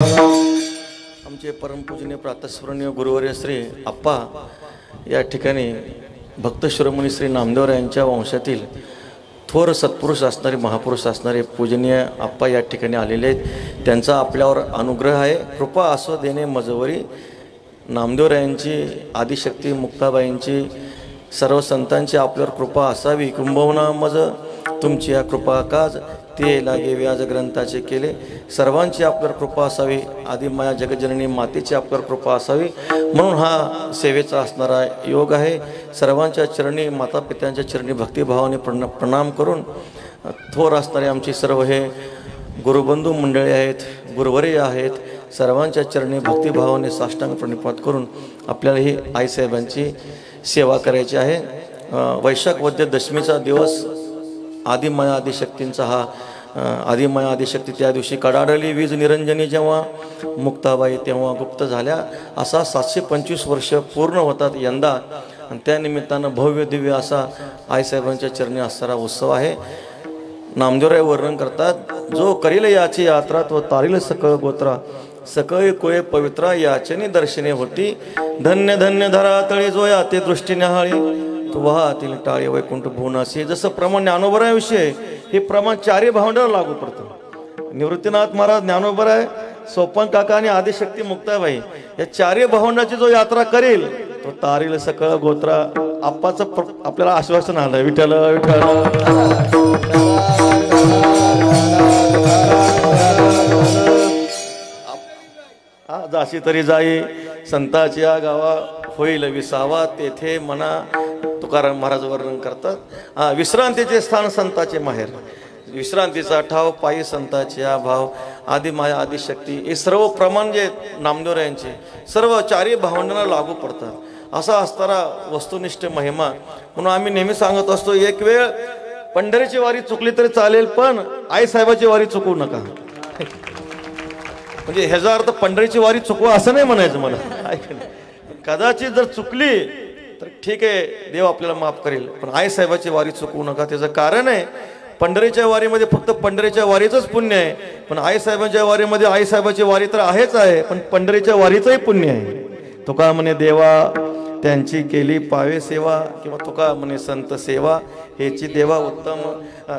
आमचे परमपूजनीय प्रातस्मरणीय गुरुवर्य श्री आप्पा या ठिकाणी भक्त शिरोमणी श्री नामदेव यांच्या वंशातील थोर सत्पुरुष असणारे महापुरुष असणारे पूजनीय आप्पा या ठिकाणी आलेले आहेत। त्यांचा आपल्यावर अनुग्रह आहे। कृपा असो देणे मजवरी नामदेव यांची आदिशक्ती मुक्ताबाईंची सर्व संतांची आपल्यावर कृपा असावी। कुंभवना मज तुमची या कृपा काज ते लागे व्याज ग्रंथाचे केले। सर्वांची आपल्यावर कृपा असावी। आदिमाया जगजननी मातेची आपल्यावर कृपा असावी म्हणून हा सेवेचा असणारा योग आहे। सर्वांच्या चरणी माता पित्यांच्या चरणी भक्तिभावाने प्रणाम करून थोर असणारे आमची सर्व हे गुरुबंधू मंडळी आहेत, गुरुवर्य आहेत, सर्वांच्या चरणी भक्तिभावाने साष्टांग प्रणिपात करून आपल्याला ही आईसाहेबांची सेवा करायची आहे। वैशाख वद्य दशमीचा दिवस आदिमाया आदिशक्तींचा हा आदिमाया आदिशक्ती त्या दिवशी कडाडली वीज निरंजनी जेव्हा मुक्ताबाई तेव्हा गुप्त झाल्या असा 725 वर्ष पूर्ण होतात यंदा आणि त्या निमित्तानं भव्य दिव्य असा आईसाहेबांच्या चरणी असणारा उत्सव आहे। नामदेवराय वर्णन करतात, जो करील याची यात्रा तो तारील सकळ गोत्रा सकळी कोय पवित्रा याचनी दर्शने होती। धन्य धन्य धरा तळी जो या ते दृष्टीने हाळी तो वाहातील टाळे वैकुंठ भुवनासी। जसं प्रमाण ज्ञानोबराविषयी हे प्रमाण चारी भावंडाला लागू पडतं। निवृत्तीनाथ महाराज ज्ञानोबराय सोपान काका आणि आदिशक्ती मुक्ताबाई या चारी भावंडाची जो यात्रा करेल तो तारील सकळ गोत्रा। आप्पाचं आपल्याला आश्वासन आलं, विठ्ठल विठ्ठल जाशी तरी जाई संताची या गावा होईल विसावा तेथे मना। तुकाराम महाराज वर्णन करतात, विश्रांतीचे स्थान संताचे माहेर, विश्रांतीचा ठाव पायी संताचे या भाव आदिमाया आदिशक्ती हे सर्व प्रमाण जे नामदेवरायांचे सर्व चारी भावंडांना लागू पडतात। असा असणारा वस्तुनिष्ठ महिमा म्हणून आम्ही नेहमी सांगत असतो, एक वेळ पंढरीची वारी चुकली तरी चालेल पण आईसाहेबाची वारी चुकवू नका। म्हणजे ह्याचा अर्थ पंढरीची वारी चुकवा असं नाही म्हणायचं मला, कदाचित जर चुकली तर ठीक आहे, देव आपल्याला माफ करेल, पण आईसाहेबाची वारी चुकवू नका। त्याचं कारण आहे, पंढरीच्या वारीमध्ये फक्त पंढरीच्या वारीचंच पुण्य आहे, पण आईसाहेबांच्या वारीमध्ये आईसाहेबाची वारी तर आहेच आहे, पण पंढरीच्या वारीचंही पुण्य आहे। तुका म्हणे देवा त्यांची केली पावे सेवा, किंवा तुका म्हणे संत सेवा हेची देवा उत्तम।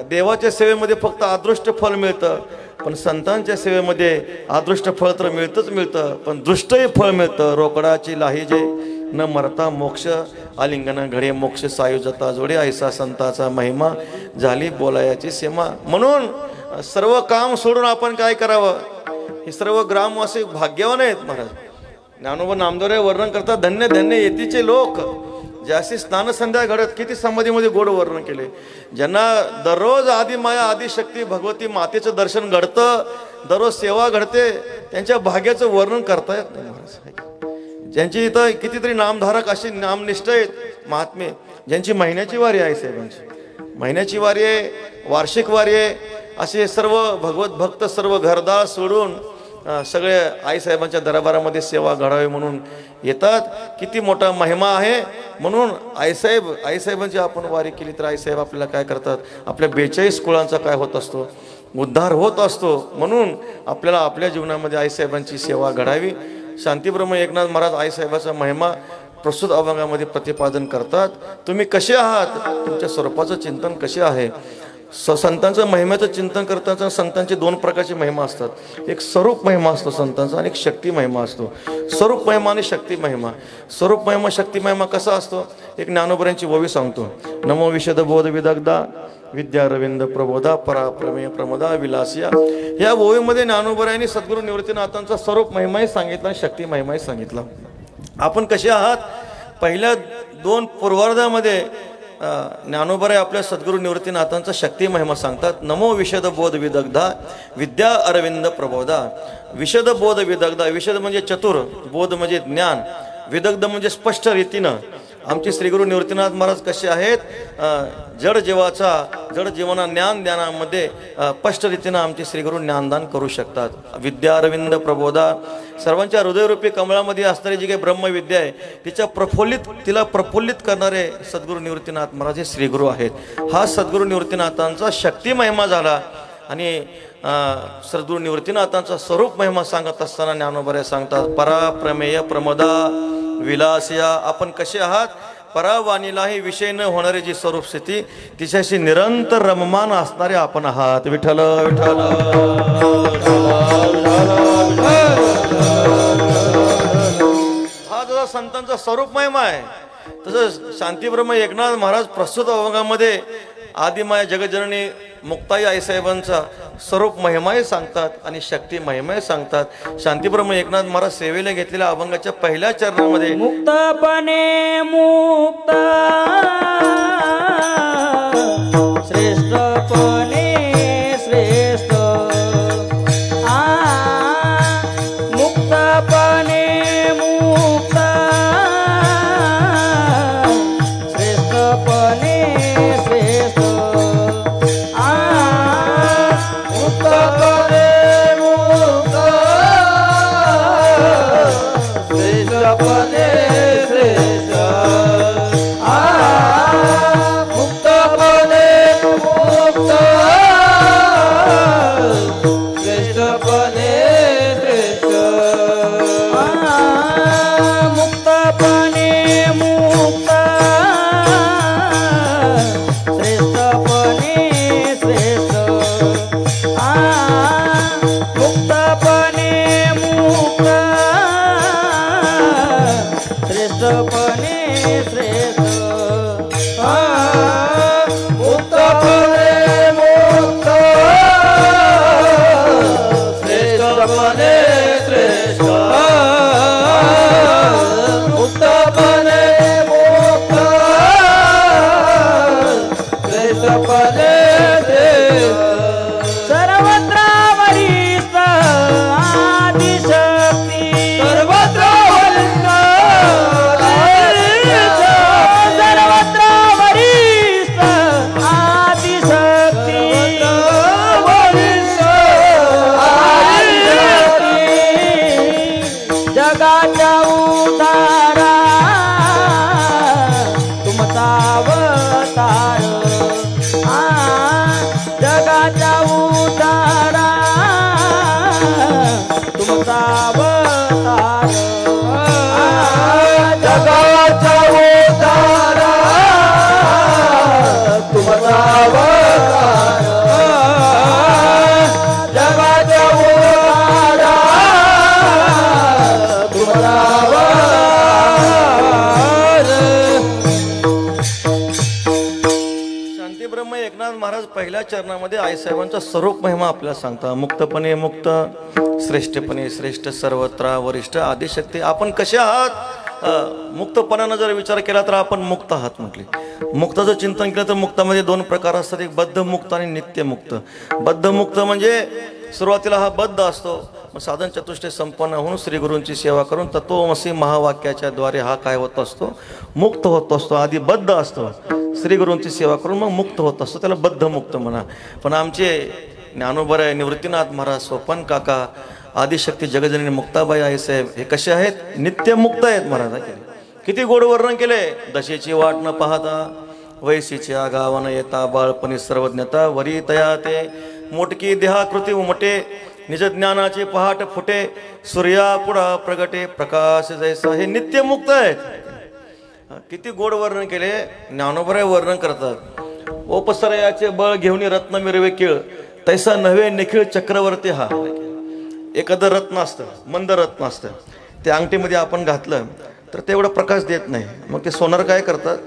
देवाच्या सेवेमध्ये फक्त अदृष्ट फल मिळतं, पण संतांच्या सेवेमध्ये अदृष्ट फळ तर मिळतंच मिळतं, पण दृष्टही फळ मिळतं। रोकडाची लाहीजे न मरता मोक्ष आलिंगन घडे मोक्ष सायुजता जोडे ऐसा संताचा महिमा झाली बोलायाची सीमा। म्हणून सर्व काम सोडून आपण काय करावं, हे सर्व ग्रामवासी भाग्यवान आहेत। महाराज ज्ञानोबा नामदेवराय वर्णन करतात, धन्य धन्य येतीचे लोक ज्याशी स्नान संध्या घडत। किती समाधीमध्ये गोड वर्णन केले, ज्यांना दररोज आदिमाया आदिशक्ती भगवती मातेचं दर्शन घडतं, दररोज सेवा घडते, त्यांच्या भाग्याचं वर्णन करता येत नाही। महाराज ज्यांची इथं कितीतरी नामधारक अशी नामनिष्ठ आहेत महात्मे, ज्यांची महिन्याची वारी आहे, साहेबांची महिन्याची वारी आहे, वार्षिक वारी आहे, असे सर्व भगवत भक्त सर्व घरदार सोडून सगळे आईसाहेबांच्या दरबारामध्ये सेवा घडावी म्हणून येतात। किती मोठा महिमा आहे। म्हणून आईसाहेबांची आपण वारी केली तर आईसाहेब आपल्याला काय करतात, आपल्या 42 कुळांचा काय होत असतो, उद्धार होत असतो। म्हणून आपल्याला आपल्या जीवनामध्ये आईसाहेबांची सेवा घडावी। शांतीब्रह्म एकनाथ महाराज आईसाहेबाचा महिमा प्रस्तुत अभंगामध्ये प्रतिपादन करतात। तुम्ही कसे आहात, तुमच्या स्वरूपाचं चिंतन कसे आहे। संतांचं महिम्याचं चिंतन करताना संतांचे दोन प्रकारची महिमा असतात, एक स्वरूप महिमा असतो संतांचा आणि एक शक्ती महिमा असतो। स्वरूप महिमा आणि शक्ती महिमा। स्वरूप महिमा शक्ती महिमा कसा असतो, एक ज्ञानोबरांची ओवी सांगतो, नमो विशद बोध विदग्धा विद्या रविंद प्रबोधा पराप्रमेय प्रमोदा विलासिया। या ओवीमध्ये ज्ञानोबरायांनी सद्गुरू निवृत्तीनाथांचा स्वरूप महिमाही सांगितला, शक्ती महिमाही सांगितला। आपण कसे आहात, पहिल्या 2 पूर्वार्धामध्ये ज्ञानोबराय आपल्या सद्गुरू निवृत्तीनाथांचा शक्ती महिमा सांगतात। नमो विशद बोध विदग्धा विद्या अरविंद प्रबोधा। विशद बोध विदग्धा, विशद म्हणजे चतुर, बोध म्हणजे ज्ञान, विदग्ध म्हणजे स्पष्ट रीतीनं। आमचे श्रीगुरु निवृत्तीनाथ महाराज कसे आहेत, जड जीवना ज्ञानामध्ये स्पष्ट रीतीनं आमचे श्रीगुरु ज्ञानदान करू शकतात। विद्या अरविंद प्रबोधा, सर्वांच्या हृदयरूपी कमळामध्ये असणारी जी काही ब्रह्मविद्या आहे तिला प्रफुल्लित करणारे सद्गुरू निवृत्तीनाथ महाराज हे श्रीगुरु आहेत। हा सद्गुरू निवृत्तीनाथांचा शक्ती महिमा झाला। आणि सद्गुरू निवृत्तीनाथांचा स्वरूप महिमा सांगत असताना ज्ञानोबा सांगतात, पराप्रमेय प्रमदा विलासिया, आपण कसे आहात? परावाणीलाही विषय न होणारी जी स्वरूप स्थिती, तिच्याशी निरंतर रममान असणारे आपण आहात. विठ्ठल विठ्ठल. हा जसा संतांचा स्वरूप महिमा आहे, तसं शांतीब्रह्म एकनाथ महाराज प्रस्तुत अभंगामध्ये आदिमाया जगज्जननी मुक्ताई आईसाहेबांचा स्वरूप महिमाही सांगतात आणि शक्ती महिमाही सांगतात. शांतीब्रह्म एकनाथ महाराज सेवेला घेतलेल्या अभंगाच्या पहिल्या चरणामध्ये मुक्तपणे मुक्त श्रेष्ठपणे श्रेष्ठ, मुक्तपणे मुक्त श्रेष्ठपणे श्रेष्ठ, मुक्तपणे मुक्त श्रेष्ठपणे श्रेष्ठ, मुक्तपणे मुक्त श्रेष्ठपणे श्रेष्ठ, मुक्तपणे मुक्त श्रेष्ठपणे श्रेष्ठ, मुक्तपणे मुक्त श्रेष्ठपणे श्रेष्ठ, मुक्तपणे मुक्त श्रेष्ठपणे श्रेष्ठ, मुक्तपणे मुक्त श्रेष्ठपणे श्रेष्ठ, सर्वत्र वरिष्ठ आदिशक्ती, सर्वत्र वरिष्ठ सर्वत्र वरिष्ठ आदिशक्ती, वरिष्ठ आदिशक्ती, जगाच्या उद्धारा तुमचा अवतार, जगाच्या उद्धारा तुमचा अवतार, जगाच्या उद्धारा तुमचा अवतार, जगाच्या उद्धारा तुमचा अवतार. शांतीब्रह्म एकनाथ महाराज पहिल्या चरणामध्ये आईसाहेबांचा स्वरूप महिमा आपल्याला सांगतात. मुक्तपणे मुक्त श्रेष्ठपणे श्रेष्ठ, सर्वत्र वरिष्ठ आदिशक्ती, आपण कसे आहात? मुक्तपणानं जर विचार केला तर आपण मुक्त आहात म्हटले. मुक्ताचं चिंतन केलं तर मुक्तामध्ये दोन प्रकार असतात, एक बद्धमुक्त आणि नित्यमुक्त. बद्धमुक्त म्हणजे सुरुवातीला हा बद्ध असतो, मग साधन चतुष्टय संपन्न होऊन श्री गुरूंची सेवा करून तत्वमसी महावाक्याच्या द्वारे हा काय होत असतो? मुक्त होत असतो. आधी बद्ध असतो, श्री गुरूंची सेवा करून मग मुक्त होत असतो, त्याला बद्धमुक्त म्हणा. पण आमचे ज्ञानोबा निवृत्तीनाथ महाराज, सोपन काका, आदिशक्ती जगजननी मुक्ताबाई आईसाहेब हे कसे आहेत? नित्यमुक्त आहेत महाराज. किती गोड वर्णन केले. दशेची वाट न पाहता वैशीची आगावन येता, बाळपणी सर्वज्ञता वरी तया ते, मोटकी देहाकृती उमटे, निज ज्ञानाची पहाट फुटे, सूर्या पुढा प्रगटे प्रकाश जैसा. हे नित्यमुक्त आहेत. किती गोड वर्णन केले. ज्ञानोबा वर्णन करतात, ओपसरयाचे बळ घेऊन रत्न मिरवे केळ, तैसा नव्हे निखिळ चक्रवर्ती हा. एखादं रत्न असतं, मंद रत्न असतं, ते अंगठीमध्ये आपण घातलं तर ते एवढा प्रकाश देत नाही. मग ते सोनार काय करतात,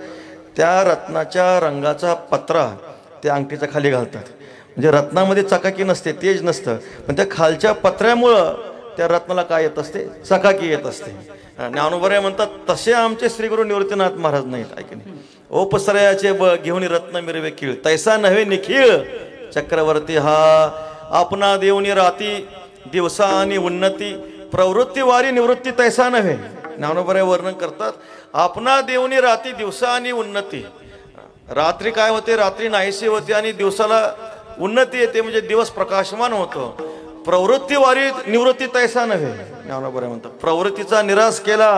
त्या रत्नाच्या रंगाचा पत्रा त्या अंगठीच्या खाली घालतात. म्हणजे रत्नामध्ये चकाकी नसते, तेज नसतं, पण त्या खालच्या पत्र्यामुळं त्या रत्नाला काय येत असते? चकाकी येत असते. ज्ञानोबा म्हणतात तसे आमचे श्री गुरु निवृत्तीनाथ महाराज नाहीत. ऐकणे, ओपसरयाचे बळ घेऊन रत्न मिरवे खीळ, तैसा नव्हे निखीळ चक्रवर्ती हा. आपणा देऊनी राती दिवसा आणि उन्नती, प्रवृत्ती वारी निवृत्ती तैसा नव्हे. ज्ञानोबा वर्णन करतात, आपणा देऊनी राती दिवसा आणि उन्नती. रात्री काय होते? रात्री नाहीशी होते आणि दिवसाला उन्नती येते, म्हणजे दिवस प्रकाशमान होतो. प्रवृत्ती वारी निवृत्ती तैसा नव्हे. ज्ञानोबा म्हणतात प्रवृत्तीचा निराश केला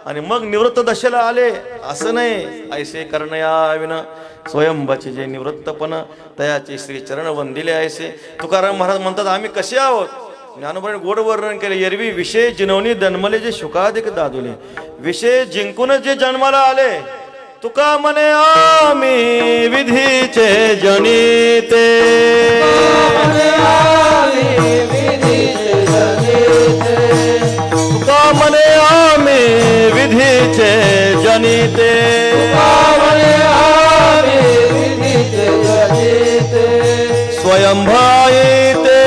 आणि मग निवृत्त दशेला आले असं नाही. ऐसे करणया विना स्वयंभाचे जे निवृत्तपण तयाचे श्री चरण वंदिले ऐसे. तुकाराम महाराज म्हणतात आम्ही कसे आहोत. ज्ञानोबाने गोड वर्णन केले. एरवी विषय जिनवणी जन्मले जे शुकाधिक दादुले. विषय जिंकून जे जन्माला आले तुका म्हणे आम्ही विधीचे जनिते. तुका म्हणे आम्ही विधीचे जनिते. स्वयंभाई ते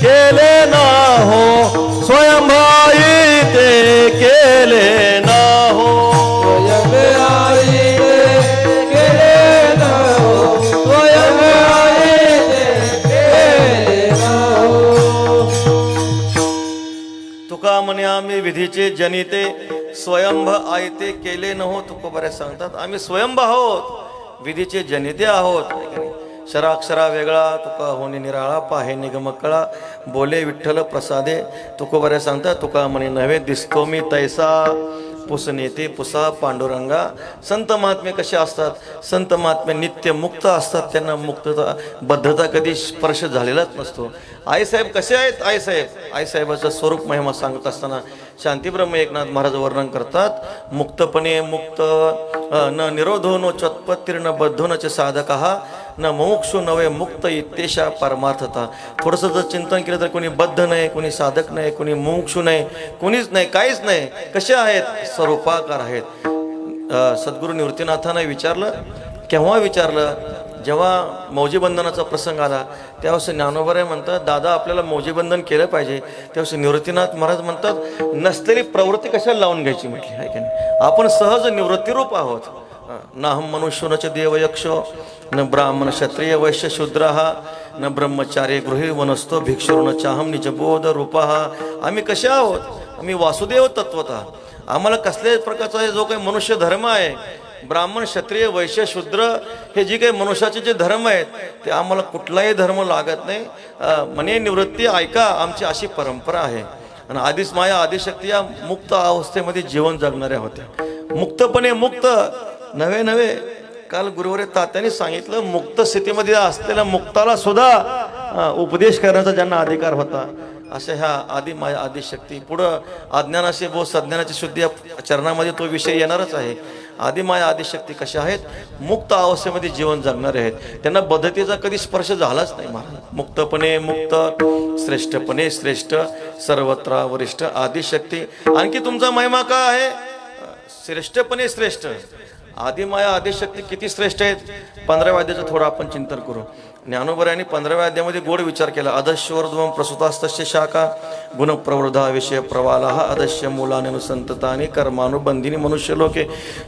केले ना हो. स्वयंभाई ते केले ना हो. तुका म्हणे आम्ही विधीचे जनिते. स्वयंभ आयते केले न हो. तुकोबारे सांगतात आम्ही स्वयंभ आहोत, विधीचे जनिते आहोत. शराक्षरा वेगळा तुका होणे निराळा. पाहे निगम कळा बोले विठ्ठल प्रसादे. तुकोबारे सांगतात तुका म्हणे नव्हे दिसतो मी तैसा. पुसनेते पुसा पांडुरंगा. संत महात्मे कसे असतात. संत महात्मे नित्य मुक्त असतात. त्यांना मुक्तता बद्धता कधी स्पर्श झालेलाच नसतो. आईसाहेब कसे आहेत. आईसाहेबाचं स्वरूप महिमा सांगत असताना शांतीब्रह्म एकनाथ महाराज वर्णन करतात. मुक्तपणे मुक्त न निरोधो नो चत्पत्तीर्न बद्धोनचे साधक हा न मोक्षो नवे मुक्त इत्येषा परमार्थता. थोडंसं जर चिंतन केलं तर कोणी बद्ध नाही, कोणी साधक नाही, कोणी मोक्षू नाही, कोणीच नाही, काहीच नाही. कसे आहेत. स्वरूपाकार आहेत. सद्गुरू निवृत्तीनाथांना विचारलं. केव्हा विचारलं. जेव्हा मौजीबंधनाचा प्रसंग आला त्यावेळेस ज्ञानोबराय म्हणतात दादा आपल्याला मौजीबंधन केलं पाहिजे. त्यावेळेस निवृत्तीनाथ महाराज म्हणतात नसलेली प्रवृत्ती कशाला लावून घ्यायची म्हटली आहे की नाही. आपण सहज निवृत्तीरूप आहोत. नाहम मनुष्यो न च देवयक्षो न ब्राह्मण क्षत्रिय वैश्य शूद्रहा न ब्रह्मचारी गृही वनस्तो भिक्षुर न चाहम निजबोध रूपहा. आम्ही कसे आहोत. आम्ही वासुदेव तत्वतः. आम्हाला कसल्याच प्रकारचा जो काही मनुष्य धर्म आहे ब्राह्मण क्षत्रिय वैश्य शूद्र हे जे काही मनुष्याचे जे धर्म आहेत ते आम्हाला कुठलाही धर्म लागत नाही. म्हणे निवृत्ती ऐका आमची अशी परंपरा आहे. आणि आदिच माया आदिशक्ती या मुक्त अवस्थेमध्ये जीवन जगणाऱ्या होत्या. मुक्तपणे मुक्त नव्हे. काल गुरुवारी तात्यांनी सांगितलं मुक्त स्थितीमध्ये असलेल्या मुक्ताला सुद्धा उपदेश करण्याचा ज्यांना अधिकार होता अशा ह्या आदि माया आदिशक्ती. पुढं अज्ञानाशी व सज्ञानाची शुद्धी या चरणामध्ये तो विषय येणारच आहे. आदिमाया आदिशक्ती कशा आहेत. मुक्त अवस्थेमध्ये जीवन जगणारे आहेत. त्यांना बद्धतेचा कधी स्पर्श झालाच नाही. महाराज मुक्तपणे मुक्त श्रेष्ठपणे श्रेष्ठ सर्वत्र वरिष्ठ आदिशक्ती. आणखी तुमचा महिमा काय आहे. श्रेष्ठपणे श्रेष्ठ. आदिमाया आदिशक्ती किती श्रेष्ठ आहेत. 15व्या अध्यायाचं थोडं आपण चिंतन करू. ज्ञानोबरायांनी 15व्या अध्यायामध्ये गोड विचार केला. अदस्योर्ध्वं प्रसुतास्तस्य शाखा गुणप्रवृद्धा विषय प्रवाला अदस्य मूलानुसंततानी कर्मानुबंधिनी मनुष्य लोके.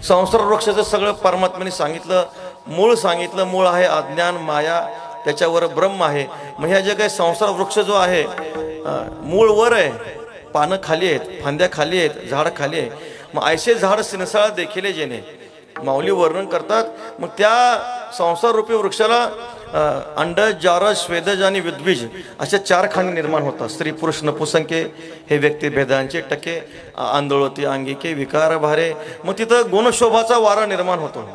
संसार वृक्षाचं सगळं परमात्म्याने सांगितलं. मूळ सांगितलं. मूळ आहे अज्ञान माया, त्याच्यावर ब्रह्म आहे. मग ह्या जे काही संसार वृक्ष जो आहे मूळ वर आहे, पानं खाली आहेत, फांद्या खाली आहेत, झाड खाली आहे. मग ऐसे झाड सिनसाळ देखील जेणे माऊली वर्णन करतात. मग त्या संसार रूपी वृक्षाला अंडज जारज स्वेदज आणि विद्विज अशा 4 खाणी निर्माण होतात. स्त्री पुरुष नपुसंके हे व्यक्तिभेदांचे टके आंदोलती अंगिके विकार भारे. मग तिथं गुणशोभाचा वारा निर्माण होतो.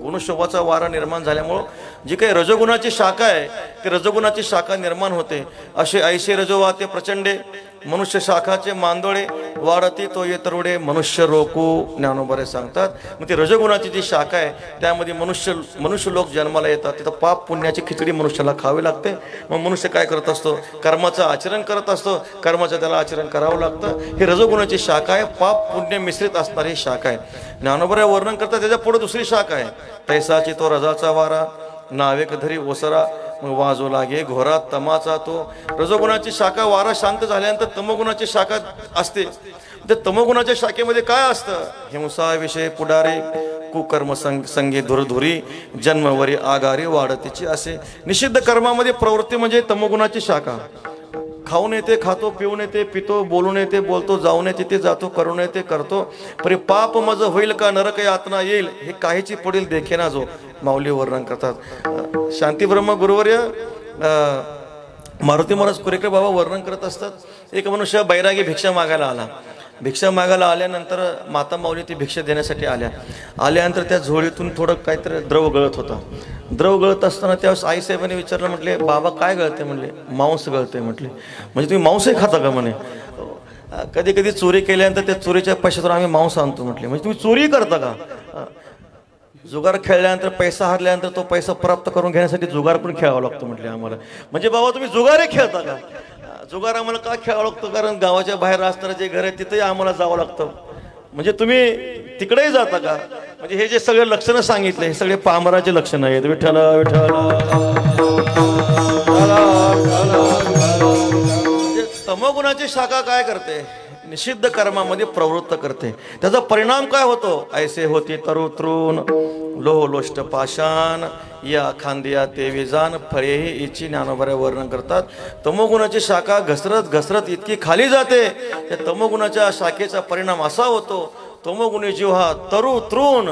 गुणशोभाचा वारा निर्माण झाल्यामुळं जी काही रजोगुणाची शाखा आहे ती रजोगुणाची शाखा निर्माण होते. असे ऐसे रजोवा ते प्रचंडे मनुष्य शाखाचे मांदोळे वाढती तो ये तरुडे मनुष्य रोकू. ज्ञानोबरे सांगतात. मग ती रजोगुणाची जी शाखा आहे त्यामध्ये मनुष्य लोक जन्माला येतात. तिथं पाप पुण्याची खिचडी मनुष्याला खावी लागते. मग मनुष्य काय करत असतो. कर्माचं आचरण करत असतो. कर्माचं त्याला आचरण करावं लागतं. ही रजोगुणाची शाखा आहे. पाप पुण्य मिश्रित असणारी ही शाखा आहे. ज्ञानोबरे वर्णन करतात. त्याच्या पुढे दुसरी शाखा आहे. तैसाची तो रजाचा वारा नावेक धरी ओसरा मग वाजो लागे घोरात तमाचा तो. रजोगुणाची शाखा वारा शांत झाल्यानंतर तमोगुणाची शाखा असते. त्या तमोगुणाच्या शाखेमध्ये काय असतं. हिंसा विषय पुढारे कुकर्म संगे धुरधुरी जन्मवरी आगारी वाढतीची असे. निषिद्ध कर्मामध्ये प्रवृत्ती म्हणजे तमोगुणाची शाखा. खाऊन येते खातो, पिऊन येते पितो, बोलून येते बोलतो, जाऊन येते ते जातो, करून येते करतो. परी पाप मज होईल का नरक यातना येईल हे काहीची पुढील देखेना जो. माऊली वर्णन करतात. शांतीब्रह्म गुरुवर्य मारुती महाराज कुरेकर बाबा वर्णन करत असतात. एक मनुष्य बैरागी भिक्षा मागायला आला भिक्षा मागायला आल्यानंतर माता माऊली ती भिक्षा देण्यासाठी आल्यानंतर त्या झोळीतून थोडं काहीतरी द्रव गळत होता. द्रव गळत असताना त्यावेळेस आईसाहेबांनी विचारलं, म्हटले बाबा काय गळते? म्हणले मांस गळते. म्हटले म्हणजे तुम्ही मांसही खाता का? म्हणे कधी कधी चोरी केल्यानंतर त्या चोरीच्या पैशातून आम्ही मांस आणतो. म्हटले म्हणजे तुम्ही चोरी करता का? जुगार खेळल्यानंतर पैसा हरल्यानंतर तो पैसा प्राप्त करून घेण्यासाठी जुगार पण खेळावा लागतो. म्हटले आम्हाला म्हणजे बाबा तुम्ही जुगारही खेळता का? जुगार आम्हाला का खेळावं लागतं? कारण गावाच्या बाहेर असणारं जे घर आहे तिथंही आम्हाला जावं लागतं. म्हणजे तुम्ही तिकडेही जाता का? म्हणजे हे जे सगळे लक्षणं सांगितले हे सगळे पामराचे लक्षणं आहेत. विठ्ठल विठ्ठल. तमोगुणाची शाखा काय करते? निषिद्ध कर्मामध्ये प्रवृत्त करते. त्याचा परिणाम काय होतो? ऐसे होती तरु तृण लोह लोष्ट पाषाण या खांदिया ते विजान फळेही इची ज्ञानोबऱ्या वर्णन करतात. तमोगुणाची शाखा घसरत घसरत इतकी खाली जाते. त्या तमोगुणाच्या शाखेचा परिणाम असा होतो, तमोगुणी जीव हा तरु तृण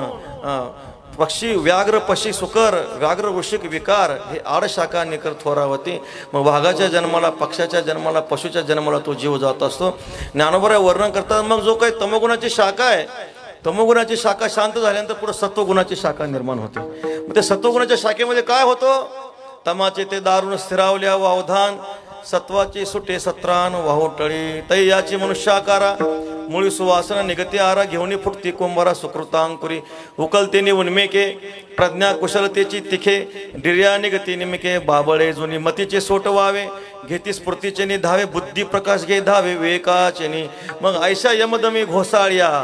पक्षी व्याघ्र पशी सुकर व्याघ्र वृश्चिक विकार हे आड शाखा निकर थोरावती. मग वाघाच्या जन्माला पक्षाच्या जन्माला पशुच्या जन्माला तो जीव जात असतो. ज्ञानोबऱ्या वर्णन करतात. मग जो काही तमोगुणाची शाखा आहे, तमोगुणाची शाखा शांत झाल्यानंतर पुढे सत्वगुणाची शाखा निर्माण होते. मग त्या सत्वगुणाच्या शाखेमध्ये काय होतं? तमाचे ते दारुण स्थिरावल्या वावधान सत्वाची सुटे सत्रान वाहुटळी तै याची मनुष्याकारा मुळी सुवासन निगती आरा घेऊन फुटती कुंभारा सुकृतांकुरी उकलतेने उन्मेके प्रज्ञा कुशलतेची तिखे डिर्या निगती निमिके बाबळे जुनी मतीचे सोट व्हावे घेती स्फूर्तीचे नि धावे बुद्धी प्रकाश घे धावे विवेकाचे. मग ऐशा यमदमी घोसाळ्या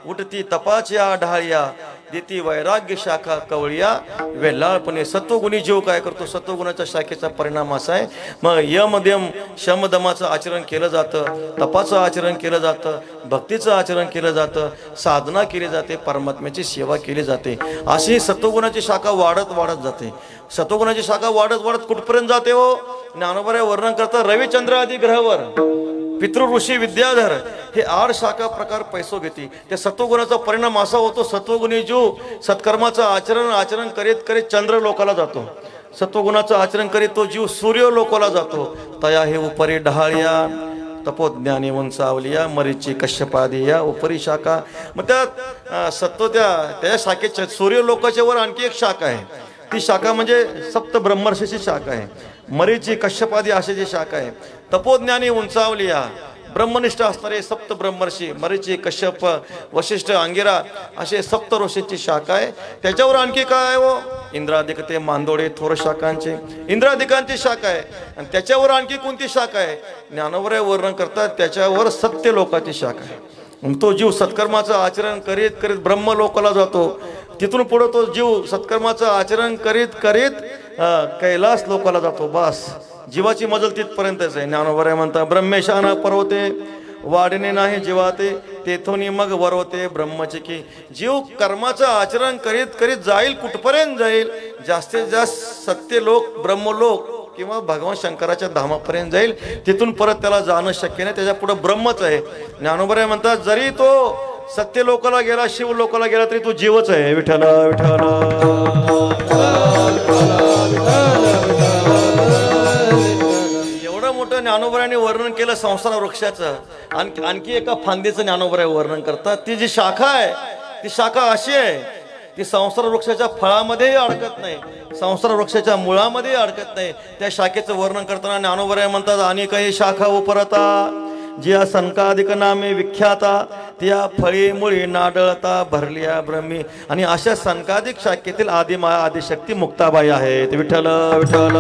उठती तपाच्या ढाळ्या देती वैराग्य शाखा कवळ्या वेल्हाळपणे. सत्वगुणी जीव काय करतो? सत्वगुणाच्या शाखेचा परिणाम असा आहे. मग यम शमदमाचं आचरण केलं जातं, तपाचं आचरण केलं जातं, भक्तीचं आचरण केलं जातं, साधना केली जाते, परमात्म्याची सेवा केली जाते. अशी सत्वगुणाची शाखा वाढत वाढत जाते. सत्वगुणाची शाखा वाढत वाढत कुठपर्यंत जाते हो? ज्ञानोबऱ्या वर्णन करतात. रविचंद्र आदी ग्रहावर पितृ ऋषी विद्याधर हे 8 शाखा प्रकार पैसो घेते. त्या सत्वगुणाचा परिणाम असा होतो, सत्वगुणी जीव सत्कर्माचं आचरण करीत करीत चंद्र लोकाला जातो. सत्वगुणाचं आचरण करीत तो जीव सूर्य लोकाला जातो. तया हे उपरी ढाळ्या तपोज्ञानी उंचावलिया मरीची कश्यपादी या उपरी शाखा. मग त्या सत्व त्या शाखेच्या सूर्य लोकाच्या वर आणखी एक शाखा आहे. ती शाखा म्हणजे सप्त ब्रह्मर्षीची शाखा आहे. मरीची कश्यपादी अशी जी शाखा आहे. तपोज्ञानी उंचावलिया ब्रह्मनिष्ठ असणारे सप्त ब्रह्मर्षी मरीची कश्यप वशिष्ठ अंगिरा असे सप्त ऋषींची शाखा आहे. त्याच्यावर आणखी काय हो? इंद्रादिक ते मांदोडे थोर शाखांचे इंद्रादिकांची शाखा आहे. आणि त्याच्यावर आणखी कोणती शाखा आहे? ज्ञानोबऱ्या वर्णन करतात. त्याच्यावर सत्य लोकाची शाखा आहे. तो जीव सत्कर्माचं आचरण करीत करीत ब्रह्मलोकाला जातो. तिथून पुढे तो जीव सत्कर्माचं आचरण करीत करीत कैलास लोकाला जातो. बस जीवाची मजल तिथपर्यंतच आहे. ज्ञानोबऱ्या म्हणतात ब्रह्मेशाना पर्वते वाढणे नाही जीवाते तेथून मग वरवते ब्रह्मचिकी. जीव कर्माचं आचरण करीत करीत जाईल कुठपर्यंत जाईल? जास्तीत जास्त सत्य लोक ब्रह्मलोक किंवा भगवान शंकराच्या धामापर्यंत जाईल. तिथून परत त्याला जाणं शक्य नाही. त्याच्या पुढे ब्रह्मच आहे. ज्ञानोबऱ्या म्हणतात जरी तो सत्य लोकाला गेला शिव लोकाला गेला तरी तो जीवच आहे. विठ्ठल विठ्ठल. एवढं मोठं ज्ञानोबऱ्याने वर्णन केलं संसार वृक्षाचं. आणखी एका फांदीचं ज्ञानोबऱ्या वर्णन करतात. ती जी शाखा आहे ती शाखा अशी आहे, ती संसार वृक्षाच्या फळामध्येही अडकत नाही, संसार वृक्षाच्या मुळामध्ये अडकत नाही. त्या शाखेचं वर्णन करताना ज्ञानोबऱ्या म्हणतात आणि काही शाखा उपरता जिया संकाधिक नामे विख्याता त्या फळी मुळी नाडळता भरलिया ब्रह्मी. आणि अशा संकाधिक शाखेतील आदिमाया आदिशक्ती मुक्ताबाई आहेत. विठ्ठल विठ्ठल.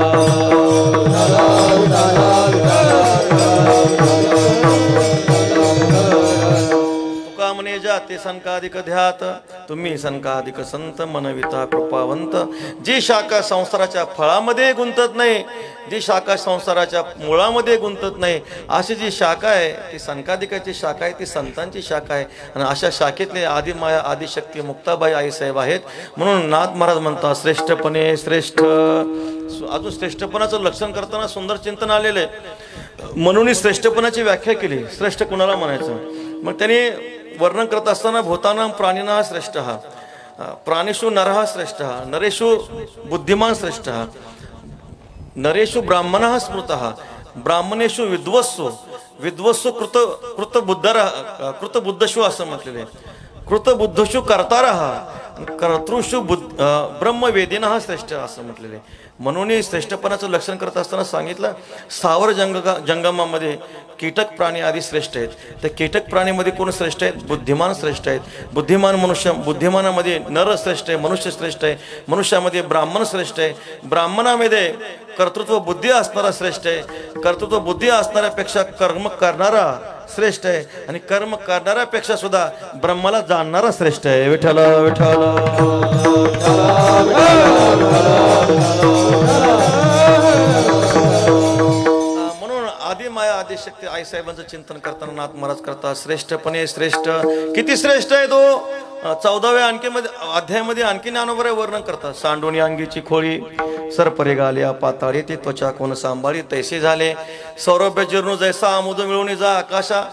तुका म्हणे जाते संकाधिक ध्यात तुम्ही संकाधिक संत मनविता कृपावंत. जी शाखा संसाराच्या फळामध्ये गुंतत नाही, जी शाखा संसाराच्या मुळामध्ये गुंतत नाही, अशी जी शाखा आहे ती संकाधिकाची शाखा आहे, ती संतांची शाखा आहे. आणि अशा शाखेतले आदिमाया आदिशक्ती मुक्ताबाई आईसाहेब आहेत. म्हणून नाथ महाराज म्हणतात श्रेष्ठपणे श्रेष्ठ. अजून श्रेष्ठपणाचं लक्षण करताना सुंदर चिंतन आलेलं आहे. म्हणून श्रेष्ठपणाची व्याख्या केली. श्रेष्ठ कुणाला म्हणायचं? मग त्यांनी वर्णन करत असताना भूतानां प्राणिना श्रेष्ठ प्राणीषु नरः श्रेष्ठ नरेषु बुद्धिमान श्रेष्ठ नरेषु ब्राह्मणः स्मृतः ब्राह्मणेषु विद्वत्सु विद्वस्सु कृतबुद्धशु असं म्हटलेलं आहे. कृतबुद्धशु कर्तारः कर्तृषु ब्रह्मवेदिनः श्रेष्ठ असं म्हटलेलं आहे. म्हणून श्रेष्ठपणाचं लक्षण करत असताना सांगितलं स्थावर जंगमामध्ये कीटक प्राणी आदी श्रेष्ठ आहेत. त्या कीटक प्राणीमध्ये कोण श्रेष्ठ आहेत? बुद्धिमान श्रेष्ठ आहेत. बुद्धिमान मनुष्य, बुद्धिमानामध्ये नर श्रेष्ठ आहे, मनुष्य श्रेष्ठ आहे. मनुष्यामध्ये ब्राह्मण श्रेष्ठ आहे. ब्राह्मणामध्ये कर्तृत्व बुद्धी असणारा श्रेष्ठ आहे. कर्तृत्व बुद्धी असणाऱ्यापेक्षा कर्म करणारा श्रेष्ठ आहे. आणि कर्म करणाऱ्यापेक्षा सुद्धा ब्रह्माला जाणणारा श्रेष्ठ आहे. विठ्ठल विठ्ठल. म्हणून आदि माया आदि शक्ती आई साहेबांचं चिंतन करताना नाथ महाराज करतात श्रेष्ठपणे श्रेष्ठ. किती श्रेष्ठ आहे तो? 14व्या अध्यायामध्ये आणखी ज्ञानोबरे वर्णन करतात. सांडोनी अंगीची खोळी सरपरे गाल्या पाताळी ती त्वचा कोण सांभाळी तैसे झाले सौरभ्य जिरणू जैसा आमुद मिळून जा आकाशा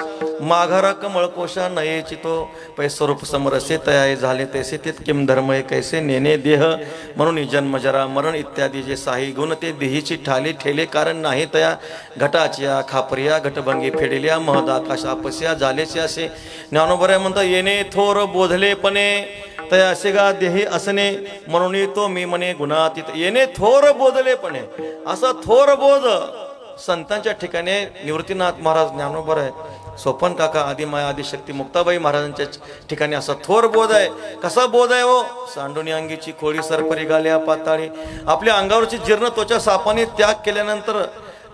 माघारा कमळ कोशा नयेची तो पै स्वरूप समरसे तयाय झाले तैसे तित किम धर्म कैसे नेने देह म्हणून जन्मजरा मरण इत्यादी जे साही गुण ते देहीची ठाली ठेले कारण नाही तया घटाच्या खापरिया घटभंगी फेडेल्या महद आकाश आपस्या झालेचे असे ज्ञानोबऱ्या म्हणतात येणे थोर बोधलेपणे तया असे गा देही असणे म्हणून तो मी म्हणे गुणातीत येणे थोर बोधलेपणे. असा थोर बोध संतांच्या ठिकाणी निवृत्तीनाथ महाराज ज्ञानोबर आहे. सोपन काका आदिमाया आदिशक्ती मुक्ताबाई महाराजांच्या ठिकाणी असा थोर बोध आहे. कसा बोध आहे हो? सांडोनी अंगीची खोळी सरपरी गाल्या पाताळी. आपल्या अंगावरची जीर्ण त्वचा सापाने त्याग केल्यानंतर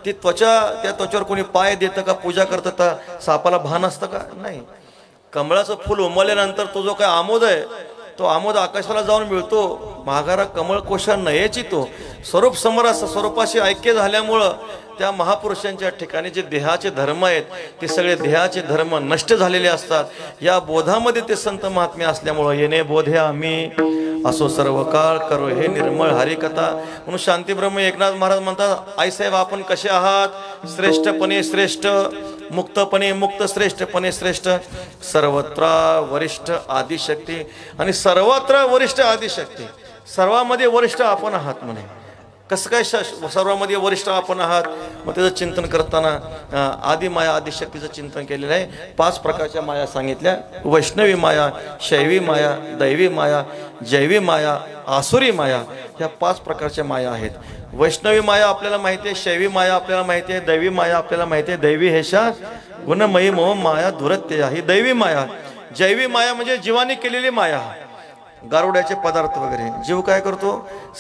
ती त्वचा त्या त्वचेवर कोणी पाय देतं का? पूजा करतं का? सापाला भान असतं का? नाही. कमळाचं फुल उमलल्यानंतर तो जो काय आमोद आहे तो आमोद आकाशाला जाऊन मिळतो. माघारा कमळ कोशा नयेची तो स्वरूप समरस स्वरूपाशी ऐक्य झाल्यामुळं त्या महापुरुषांच्या ठिकाणी जे देहाचे धर्म आहेत ते सगळे देहाचे धर्म नष्ट झालेले असतात. या बोधामध्ये ते संत महात्मे असल्यामुळं येणे बोधे आम्ही असो सर्व काळ करो हे निर्मळ हरिकथा. म्हणून शांतीब्रह्म एकनाथ महाराज म्हणतात आईसाहेब आपण कसे आहात? श्रेष्ठपणे श्रेष्ठ, मुक्तपणे मुक्त, श्रेष्ठपणे श्रेष्ठ, सर्वत्र वरिष्ठ आदिशक्ती. आणि सर्वत्र वरिष्ठ आदिशक्ती सर्वांमध्ये वरिष्ठ आपण आहात म्हणे. कसं काय सर्वांमध्ये वरिष्ठ आपण आहात? मग त्याचं चिंतन करताना आदि माया आदिशक्तीचं चिंतन केलेलं आहे. 5 प्रकारच्या माया सांगितल्या. वैष्णवी माया, शैवी माया, दैवी माया, जैवी माया, आसुरी माया. ह्या 5 प्रकारच्या माया आहेत. वैष्णवी माया आपल्याला माहिती आहे, शैवी माया आपल्याला माहिती आहे, दैवी माया आपल्याला माहिती आहे. दैवी हेशा गुणमयी मोह माया दुरत्य ही दैवी माया. जैवी माया म्हणजे जीवाने केलेली माया, गारुड्याचे पदार्थ वगैरे. जीव काय करतो?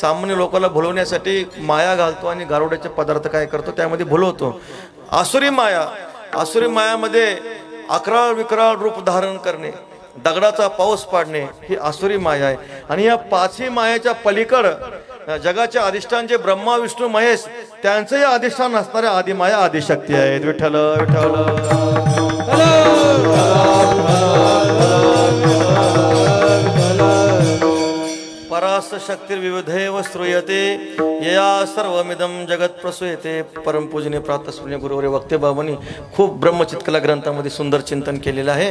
सामान्य लोकांना भुलवण्यासाठी माया घालतो आणि गारुड्याचे पदार्थ काय करतो? त्यामध्ये भुलवतो. आसुरी माया, आसुरी मायामध्ये अकराळ विकराळ रूप धारण करणे, दगडाचा पाऊस पाडणे ही आसुरी माया आहे. आणि या 5ही मायाच्या पलीकड जगाचे अधिष्ठान जे ब्रह्मा विष्णू महेश त्यांचंही अधिष्ठान असणाऱ्या आदिमाया आदिशक्ती आहेत. विठ्ठल विठ्ठल. परास शक्तिर्विविधेव श्रूयते यया सर्वमिदं जगत प्रसूयते. परमपूजनीय प्रातस्मरणीय गुरुवर्य वक्ते बाबांनी खूप ब्रह्मचित्कला ग्रंथामध्ये सुंदर चिंतन केलेलं आहे.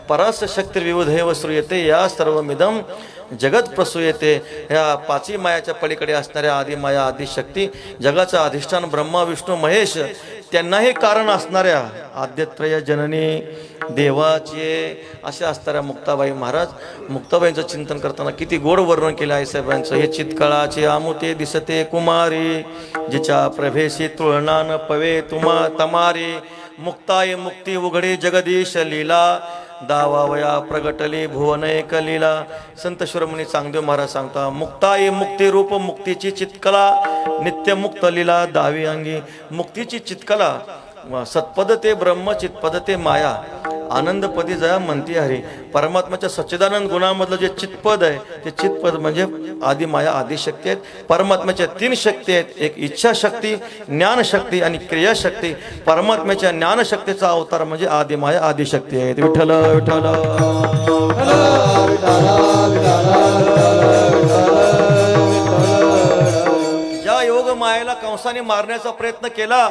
परास शक्तिर्विविधेव श्रूयते या सर्वमिदं जगत प्रसूयते. ह्या 5ही मायाच्या पलीकडे असणाऱ्या आदिमाया आदिशक्ती जगाचा अधिष्ठान ब्रह्मा विष्णू महेश त्यांनाही कारण असणाऱ्या आद्यत्रय जननी देवाचे असे असणाऱ्या मुक्ताबाई महाराज. मुक्ताबाईंचं चिंतन करताना किती गोड वर्णन केलं आहे साहेबांचं. हे चितकळाचे आमुते दिसते कुमारी जिच्या प्रभेशी तुळना न पवे तुम्हा तमारी. मुक्ताई मुक्ती उघडे जगदीश लीला दावावया प्रगटली भुवन एक लीला. संत शिरोमणी चांगदेव महाराज सांगता मुक्ताई मुक्ती रूप मुक्तीची चितकला नित्य मुक्त लीला दावी अंगी. मुक्तीची चितकला सत्पद ते ब्रह्म चितपद ते माया आनंदपदी जया म्हणती हरी. परमात्माच्या सच्चिदानंद गुणामधलं जे चितपद आहे ते चितपद म्हणजे आदिमाया आदिशक्ती आहेत. परमात्म्याच्या 3 शक्ती आहेत. एक इच्छाशक्ती, ज्ञानशक्ती आणि क्रियाशक्ती. परमात्म्याच्या ज्ञानशक्तीचा अवतार म्हणजे आदिमाया आदिशक्ती आहेत. विठ्ठल विठ्ठल. ज्या योग मायेला कंसाने मारण्याचा प्रयत्न केला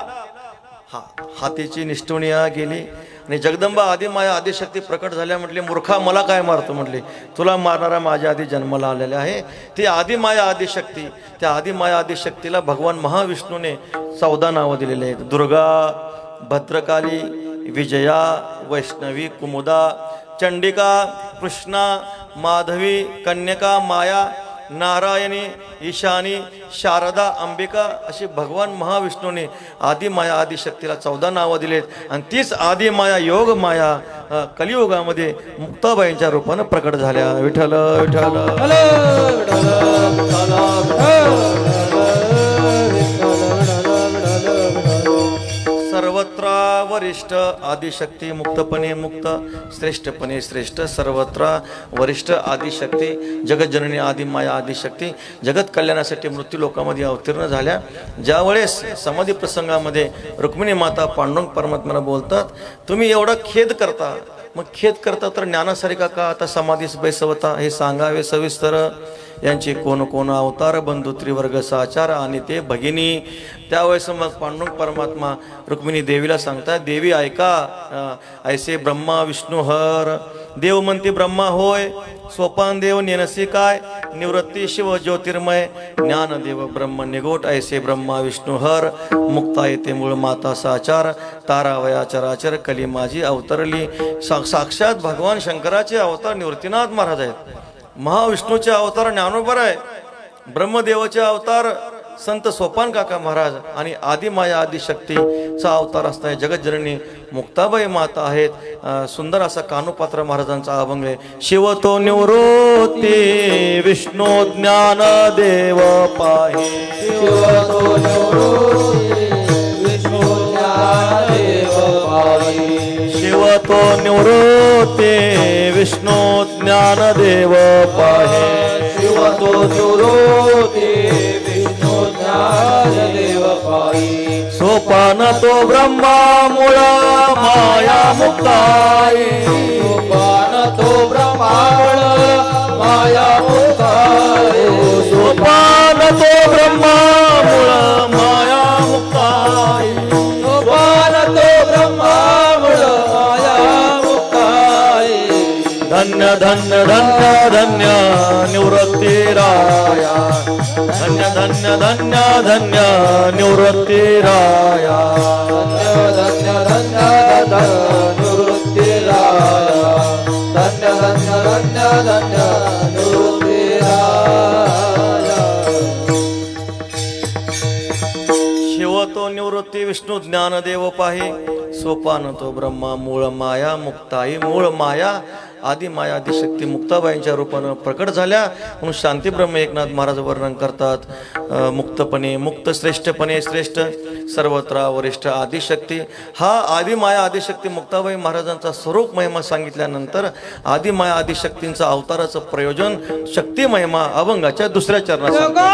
हातीची निष्ठुनिया गेली आणि जगदंबा आदिमाया आदिशक्ती प्रकट झाल्या. म्हटले मूर्खा मला काय मारतो? म्हटले तुला मारणारा माझ्या आधी जन्माला आलेला आहे. ती आदिमाया आदिशक्ती. त्या आदिमाया आदिशक्तीला भगवान महाविष्णूने 14 नावं दिलेली आहेत. दुर्गा, भद्रकाली, विजया, वैष्णवी, कुमुदा, चंडिका, कृष्णा, माधवी, कन्यका, माया, नारायणी, ईशानी, शारदा, अंबिका अशी भगवान महाविष्णूने आदिमाया आदिशक्तीला 14 नावं दिलेत. आणि तीच आदिमाया योग माया कलियुगामध्ये मुक्ताबाईंच्या रूपानं प्रकट झाल्या. विठ्ठल विठ्ठल. सर्वत्र वरिष्ठ आदिशक्ती, मुक्तपणे मुक्त, श्रेष्ठपणे श्रेष्ठ, सर्वत्र वरिष्ठ आदिशक्ती, जगज्जननी आदिमाया आदिशक्ती जगत कल्याणासाठी मृत्यू लोकांमध्ये अवतीर्ण झाल्या. ज्यावेळेस समाधी प्रसंगामध्ये रुक्मिणी माता पांडुरंग परमात्म्याला बोलतात, तुम्ही एवढा खेद करता, मग खेद करता तर ज्ञानासारिका का आता समाधीस बैसवता, हे सांगावे सविस्तर. यांचे कोण कोण अवतार, बंधू त्रिवर्ग साचार आणि ते भगिनी. त्यावेळेस मग पांडुरंग परमात्मा रुक्मिणी देवीला सांगतात, देवी ऐका, ऐसे ब्रह्मा विष्णू हर. देव म्हणते ब्रह्मा होय, सोपान देव नेनसी काय, निवृत्ती शिव ज्योतिर्मय, ज्ञानदेव ब्रह्म निगोट, ऐसे ब्रह्मा विष्णू हर. मुक्ता येते मूळ माता साचार, तारावया चराचर कली माझी अवतरली. साक्षात भगवान शंकराचे अवतार निवृत्तीनाथ महाराज आहेत, महाविष्णूचे अवतार ज्ञानोबर आहे, ब्रह्मदेवाचे अवतार संत सोपान काका महाराज आणि आदिमाया आदिशक्तीचा अवतार असणारे जगज्जननी मुक्ताबाई माता आहेत. सुंदर असा कानोपात्र महाराजांचा अभंग आहे. शिव तो निवृत्ती विष्णू ज्ञान देव पाहे, शिव तो निवृत्ती विष्णू ज्ञान देव पाहे, शिव तो निवृत्ती विष्णू ज्ञान देव पाहे, शिव तो निवृत्ती विष्णू ज्ञान देव पाहे. सोपान तो ब्रह्मा मूळ माया मुक्ताई, सोपान तो ब्रह्मांड माया मुक्ताई, सोपान तो ब्रह्मा मूळ माया मुक्ताई, सोपान तो ब्रह्मांड माया मुक्ताई. धन्य धन्य धन्य धन्य निवृत्ती राया, धन्य धन्य धन्य धन्य निवृत्ती राया, धन्य धन्य धन्य निवृत्ती राया, धन्य धन्य धन्य धन्य निवृत्ती राया. शिव तो निवृत्ती विष्णू ज्ञानदेव पाहे, सोपान तो ब्रह्मा मूळ माया मुक्ताई. मूळ माया आदिमाया आदिशक्ती मुक्ताबाईंच्या रूपानं प्रकट झाल्या म्हणून शांती ब्रह्म एकनाथ महाराज वर्णन करतात. मुक्तपणे मुक्त, श्रेष्ठपणे श्रेष्ठ, सर्वत्र वरिष्ठ आदिशक्ती. हा आदिमाया आदिशक्ती मुक्ताबाई महाराजांचा स्वरूप महिमा सांगितल्यानंतर आदिमाया आदिशक्तींचा अवताराचं प्रयोजन शक्ती महिमा अभंगाच्या दुसऱ्या चरणात. तुमचा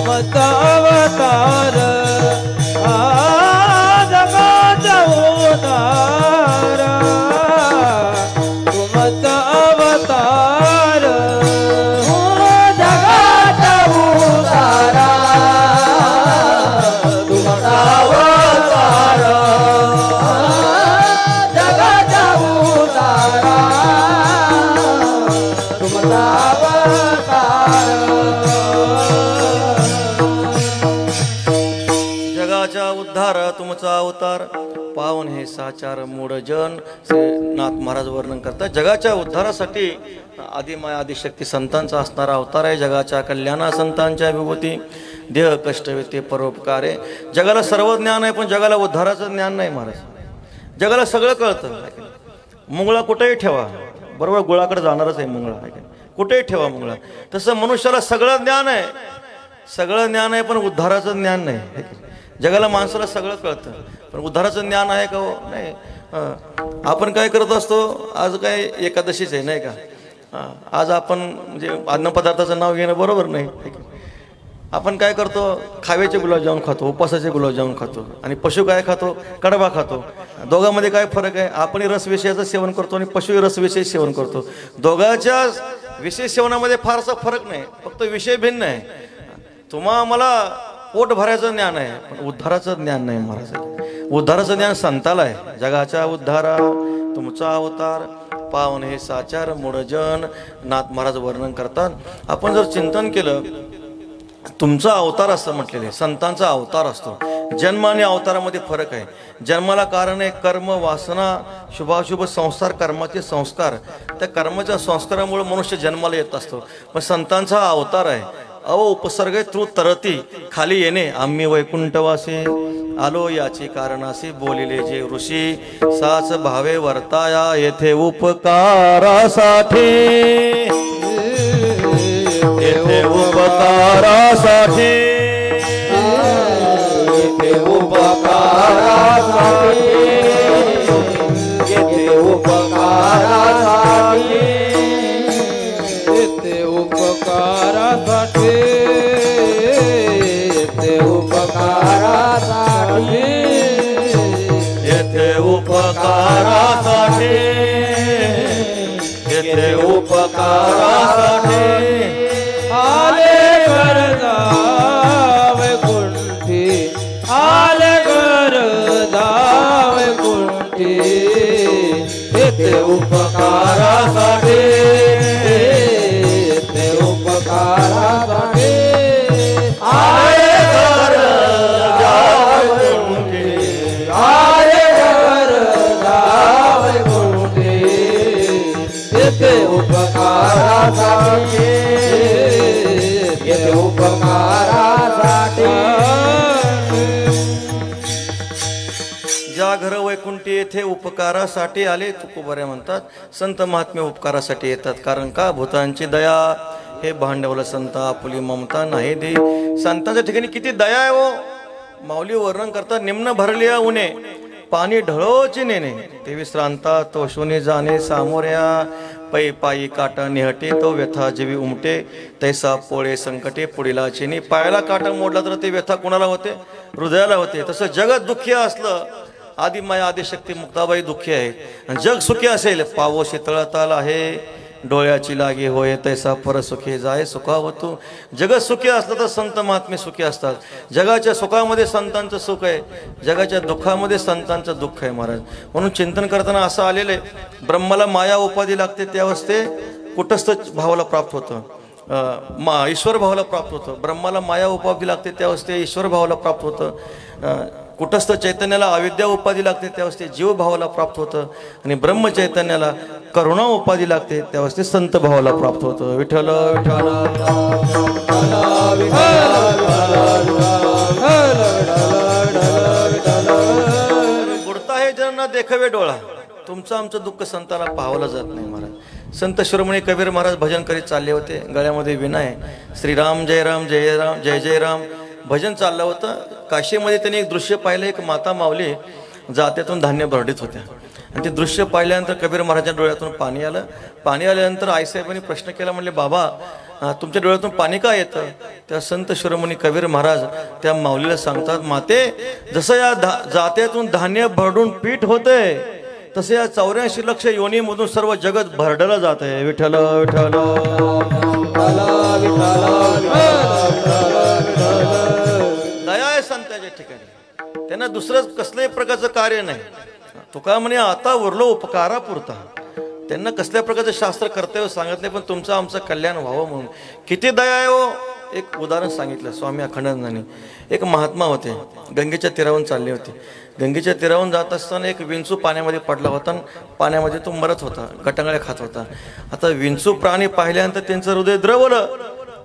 तुमचा अवतार जगाचा उद्धार तुमचा अवतार जगाचा उद्धार तुमचा अवतार जगाचा उद्धार तुमचा अवतार जगाचा उद्धार तुमचा अवतार पावन हे साचार मूढ जन. नाथ महाराज वर्णन करतात जगाच्या उद्धारासाठी आदिमाया आदिशक्ती संतांचा असणारा अवतार आहे. जगाच्या कल्याणा संतांच्या विभूती देह कष्ट व्यते परोपकार आहे. जगाला सर्व ज्ञान आहे पण जगाला उद्धाराचं ज्ञान नाही महाराज. जगाला सगळं कळतं. मुंगळा कुठेही ठेवा बरोबर गुळाकडे जाणारच आहे मुंगळा. कुठेही ठेवा मुंगळा. तसं मनुष्याला सगळं ज्ञान आहे. सगळं ज्ञान आहे पण उद्धाराचं ज्ञान नाही. जगाला माणसाला सगळं कळतं पण उद्धाराचं ज्ञान आहे का हो नाही. आपण काय करत असतो आज काय एकादशीच आहे नाही का. आज आपण म्हणजे अन्नपदार्थाचं नाव घेणं बरोबर नाही. आपण काय करतो खाव्याचे गुलाबजामुन खातो उपासाचे गुलाबजामुन खातो आणि पशु काय खातो कडबा खातो. दोघांमध्ये काय फरक आहे. आपण रसविषयाचं सेवन करतो आणि पशु रसविषयी सेवन करतो. दोघांच्या विषय सेवनामध्ये फारसा फरक नाही फक्त विषय भिन्न आहे. तुम्हा मला पोट भरायचं ज्ञान आहे पण उद्धाराचं ज्ञान नाही महाराज. उद्धाराचं ज्ञान संताला आहे. जगाच्या उद्धारा तुमचा अवतार पावन हे साचार मूढजन नाथ महाराज वर्णन करतात. आपण जर चिंतन केलं तुमचा अवतार असं म्हटलेलं संतांचा अवतार असतो. जन्म आणि अवतारामध्ये फरक आहे. जन्माला कारण आहे कर्म वासना शुभाशुभ संस्कार कर्माचे संस्कार. त्या कर्माच्या संस्कारामुळे मनुष्य जन्माला येत असतो. पण संतांचा अवतार आहे. उपसर्ग तू तरती खाली येणे आम्ही वैकुंठवासी आलो याची कारणासी बोलिले जे ऋषी साच भावे वर्ताया येथे उपकारासाठी येथे उपकारासाठी येथे उपकारासाठी येथे उपकारासाठी येथे उपकारासाठी येथे उपकारासाठी येथे उपकारासाठी येथे उपकारासाठी आले गरजा वैकुंठी आले गरजा वैकुंठी येथे उपकारासाठी येथे उपकारासाठी आले गरजा वैकुंठी आले गरजा वैकुंठी येथे उपकारासाठी येथे उपकारासाठी ज्या घर वैकुंठी येथे उपकारासाठी आले तुकोबऱ्या म्हणतात. संत महात्मे उपकारासाठी येतात. कारण का भूतांची दया हे भांडवल संत आपुली ममता नाही दे. संतांच्या ठिकाणी किती दया आहे हो. माऊली वर्णन करतात निम्न भरली उन्हे पाणी ढळोची नेणे ते विश्रांता तो शोनी जाणे सामोऱ्या पै पायी काटा निहटे तो व्यथा जीवी उमटे तैसा पोळे संकटे पुढीला चिनी. पायाला काटा मोडला तर ते व्यथा कुणाला होते हृदयाला होते. तसं जगत दुःखी असलं आदिमाया आदिशक्ती मुक्ताबाई दुःखी आहे. जग सुखी असेल पावोशी तळताल आहे डोळ्याची लागी होय तैसा परसुखी जाय सुखावतू. जगत सुखी असलं तर संत महात्मे सुखी असतात. जगाच्या सुखामध्ये संतांचं सुख आहे जगाच्या दुःखामध्ये संतांचं दुःख आहे महाराज. म्हणून चिंतन करताना असं आलेलं आहे ब्रह्माला माया उपाधी लागते त्यावेळेस ते कुटस्थ भावाला प्राप्त होतं. ईश्वर भावाला प्राप्त होतं. ब्रह्माला माया उपाधी लागते त्यावेळेस ते ईश्वर भावाला प्राप्त होतं. कुटस्थ चैतन्याला अविद्या उपाधी लागते त्यावेळेस ते जीव भावाला प्राप्त होतं. आणि ब्रह्म चैतन्याला करुणा उपाधी लागते त्यावेळेस ते संत भावाला प्राप्त होतं. विठ्ठल विठ्ठल बुडता हे जन देखावे डोळा. तुमचं आमचं दुःख संताला पाहावलं जात नाही महाराज. संत शिरोमणी कबीर महाराज भजन करीत चालले होते. गळ्यामध्ये विना आहे. श्रीराम जय राम जय राम जय जय राम भजन चाललं होतं. काशीमध्ये त्यांनी एक दृश्य पाहिलं. एक माता माऊली जात्यातून धान्य भरडीत होत्या आणि ते दृश्य पाहिल्यानंतर कबीर महाराजांच्या डोळ्यातून पाणी आलं. पाणी आल्यानंतर आईसाहेबांनी प्रश्न केला म्हणले बाबा तुमच्या डोळ्यातून पाणी का येतं? त्या संत शिरोमणी कबीर महाराज त्या माऊलीला सांगतात, माते जसं या जात्यातून धान्य भरडून पीठ होते तसे या 84 लक्ष योनीमधून सर्व जगत भरडलं जात आहे. विठ्ठल विठ्ठल दया आहे संतांच्या ठिकाणी, त्यांना दुसरंच कसल्याही प्रकारचं कार्य नाही. तुका म्हणे आता उरलो उपकारापुरता. त्यांना कसल्या प्रकारचं शास्त्र कर्तव्य सांगितले, पण तुमचं आमचं कल्याण व्हावं म्हणून. किती दया आहे हो. एक उदाहरण सांगितलं स्वामी अखंडानंदांनी. एक महात्मा होते, गंगेच्या तीरावरून चालले होते. गंगेच्या तीरावरून जात असताना एक विंचू पाण्यामध्ये पडला होता आणि पाण्यामध्ये तो मरत होता, गटांगळ्या खात होता. आता विंचू प्राणी पाहिल्यानंतर त्यांचं हृदय द्रवलं.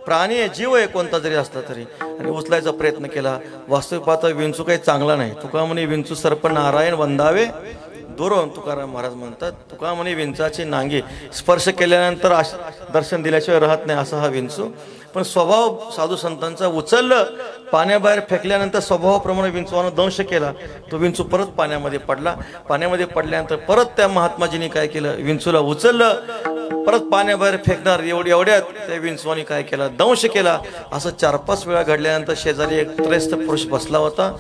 प्राणी आहे, जीव आहे कोणता जरी असला तरी, आणि उचलायचा प्रयत्न केला. वास्तविक पाहता विंचू काही चांगला नाही. तुका म्हणे विंचू सर्प नारायण वंदावे दुरून. तुकाराम महाराज म्हणतात, तुका म्हणे विंचाची नांगी स्पर्श केल्यानंतर दर्शन दिल्याशिवाय राहत नाही असा हा विंचू. पण स्वभाव साधू संतांचा उचललं, पाण्याबाहेर फेकल्यानंतर स्वभावाप्रमाणे विंचूवानं दंश केला. तो विंचू परत पाण्यामध्ये पडला. पाण्यामध्ये पडल्यानंतर परत त्या महात्माजींनी काय केलं, विंचूला उचललं, परत पाण्याबाहेर फेकणार एवढ्यात त्या विंचवानी काय केला, दंश केला. असं 4-5 वेळा घडल्यानंतर शेजारी एक त्रयस्थ पुरुष बसला होता.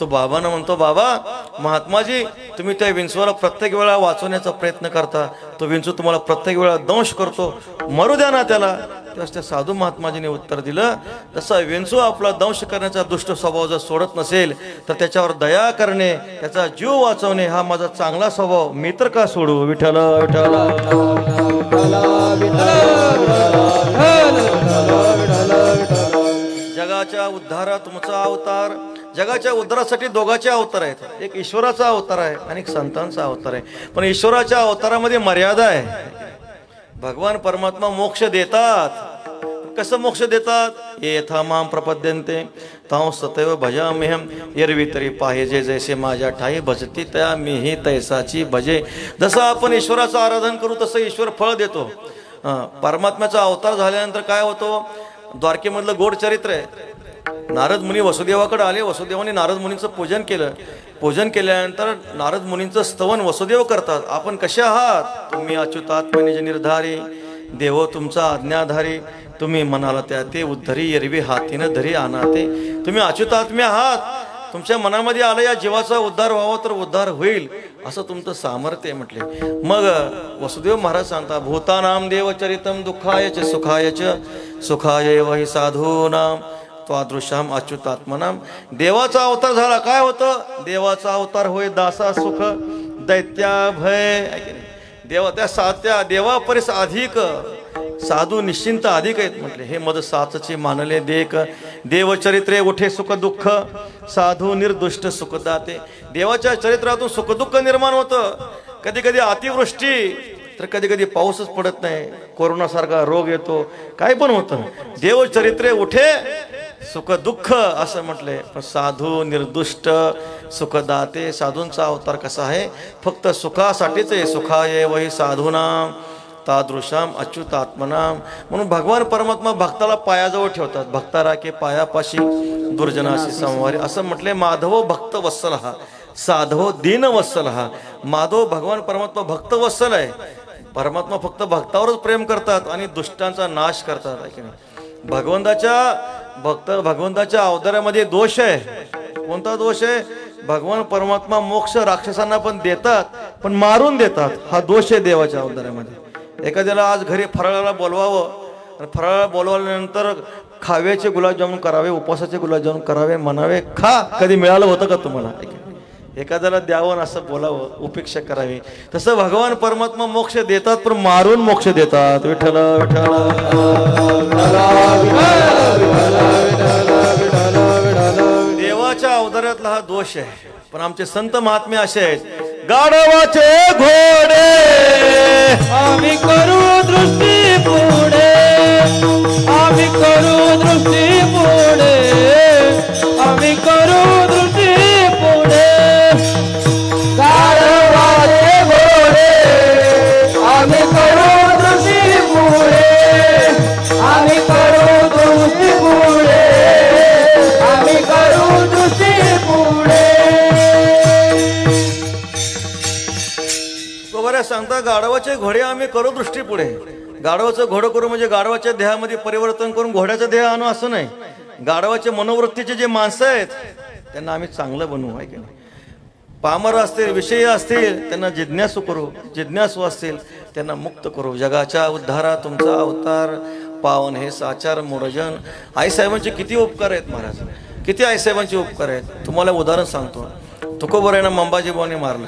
तो बाबांना म्हणतो, बाबा महात्माजी तुम्ही त्या विंचवाला प्रत्येक वेळा वाचवण्याचा प्रयत्न करता, तो विंचू तुम्हाला प्रत्येक वेळा दंश करतो, मरू द्या ना त्याला. तेव्हा त्या साधू महात्माजीने उत्तर दिलं, जसा विंचू आपला दंश करण्याचा दुष्ट स्वभाव जर सोडत नसेल तर त्याच्यावर दया करणे, त्याचा जीव वाचवणे हा माझा चांगला स्वभाव, मी तर का सोडू. विठ्ठल विठ्ठल जगाच्या उद्धारा तुमचा अवतार. जगाच्या उद्धारासाठी दोघांचे अवतार आहेत. एक ईश्वराचा अवतार आहे आणि एक संतांचा अवतार आहे. पण ईश्वराच्या अवतारामध्ये मर्यादा आहे. भगवान परमात्मा मोक्ष देतात. कसं मोक्ष देतात? येथा माम प्रपद्यन्ते तां सतैव भजाम्यहं. एरवी तरी पाहिजे जैसे माझ्या ठाई भजती त्या मीही तैसाची भजे. जसं आपण ईश्वराचं आराधन करू तसं ईश्वर फळ देतो. परमात्म्याचा अवतार झाल्यानंतर काय होतो? द्वारकेमधलं गोड चरित्र आहे. नारद मुनी वसुदेवाकडे आले. वसुदेवाने नारद मुनींचं पूजन केलं. पूजन केल्यानंतर नारद मुनींचं स्तवन वसुदेव करतात. आपण कसे आहात? तुम्ही अच्युतात्म निज निर्धारी, देवो तुमचा आज्ञाधारी, तुम्ही म्हणाला त्या ते उद्धरी, एरवी हातीनं धरी आनाते. तुम्ही अच्युतात्म्य आहात. तुमच्या मनामध्ये आलं या जीवाचा उद्धार व्हावा तर उद्धार होईल असं तुमचं सामर्थ्य म्हटले. मग वसुदेव महाराज सांगता, भूतानाम देवचरितम दुःखायच सुखायच सुखायैव हि साधूनाम त्वादृशाम अच्युतात्मनाम. देवाचा अवतार झाला. काय होतं? देवाचा अवतार होय दासा सुख दैत्या भय. त्या देवा परिस अधिक साधू निश्चिंत अधिक आहेत म्हटले. हे मद साचचे मानले देख, देवचरित्रे उठे सुख दुःख, साधू निर्दुष्ट सुखदाते. देवाच्या चरित्रातून सुखदुःख निर्माण होतं. कधी कधी अतिवृष्टी तर कधी कधी पाऊसच पडत नाही, कोरोनासारखा रोग येतो, काय पण होतं. देवचरित्रे उठे सुख दुःख असं म्हटलंय. पण साधू निर्दुष्ट सुखदाते. साधूंचा अवतार कसा आहे? फक्त सुखासाठीच आहे. सुखायैव हि साधूनाम तादृशाम अच्युतात्मनाम. म्हणून भगवान परमात्मा भक्ताला पायाजवळ ठेवतात. भक्तारा के पायापाशी दुर्जनाशी संवारी असं म्हटले. माधव भक्त वत्सल हा, साधव दीन वत्सल हा. माधव भगवान परमात्मा भक्त वत्सल आहे. परमात्मा फक्त भक्तावरच प्रेम करतात आणि दुष्टांचा नाश करतात. आहे की नाही? भगवंताच्या अवतारामध्ये दोष आहे. कोणता दोष आहे? भगवान परमात्मा मोक्ष राक्षसांना पण देतात पण मारून देतात. हा दोष आहे देवाच्या अवतारामध्ये. एखाद्याला आज घरी फराळाला बोलवावं आणि फराळाला बोलवल्यानंतर खाव्याचे गुलाबजामुन करावे, उपवासाचे गुलाबजामुन करावे, म्हणावे खा. कधी मिळालं होतं का तुम्हाला? एखाद्याला द्यावं असं बोलावं, उपेक्षा करावी. तसं भगवान परमात्मा मोक्ष देतात पण मारून मोक्ष देतात. विठ्ठल विठ्ठल देवाच्या अवतारातला हा दोष आहे. पण आमचे संत महात्मे असे आहेत, गाढवाचे घोडे आम्ही करू दृष्टी पुढे, आम्ही करू दृष्टी पुढे, आम्ही करू दृष्टी पुढे. गाढवाचे घोडे आम्ही करू दृष्टी पुढे, आम्ही करू दृष्टी पुढे, आम्ही करू दृष्टी पुढे. बऱ्याच सांगतो सांगता गाढवाचे घोडे आम्ही करू दृष्टी पुढे. गाढवाचं घोडं करू म्हणजे गाढवाच्या देहामध्ये परिवर्तन करून घोड्याचं देह आणू असं नाही. गाढवाच्या मनोवृत्तीचे जे माणसं आहेत त्यांना आम्ही चांगलं बनवू आहे की नाही. पामर असतील, विषयी असतील, त्यांना जिज्ञासू करू. जिज्ञासू असतील त्यांना मुक्त करू. जगाच्या उद्धारा तुमचा अवतार पावन हे साचार मोरजन. आईसाहेबांचे किती उपकार आहेत महाराज, किती आईसाहेबांचे उपकार आहेत. तुम्हाला उदाहरण सांगतो. तुकोबरायांना मंबाजीबाऊने मारलं.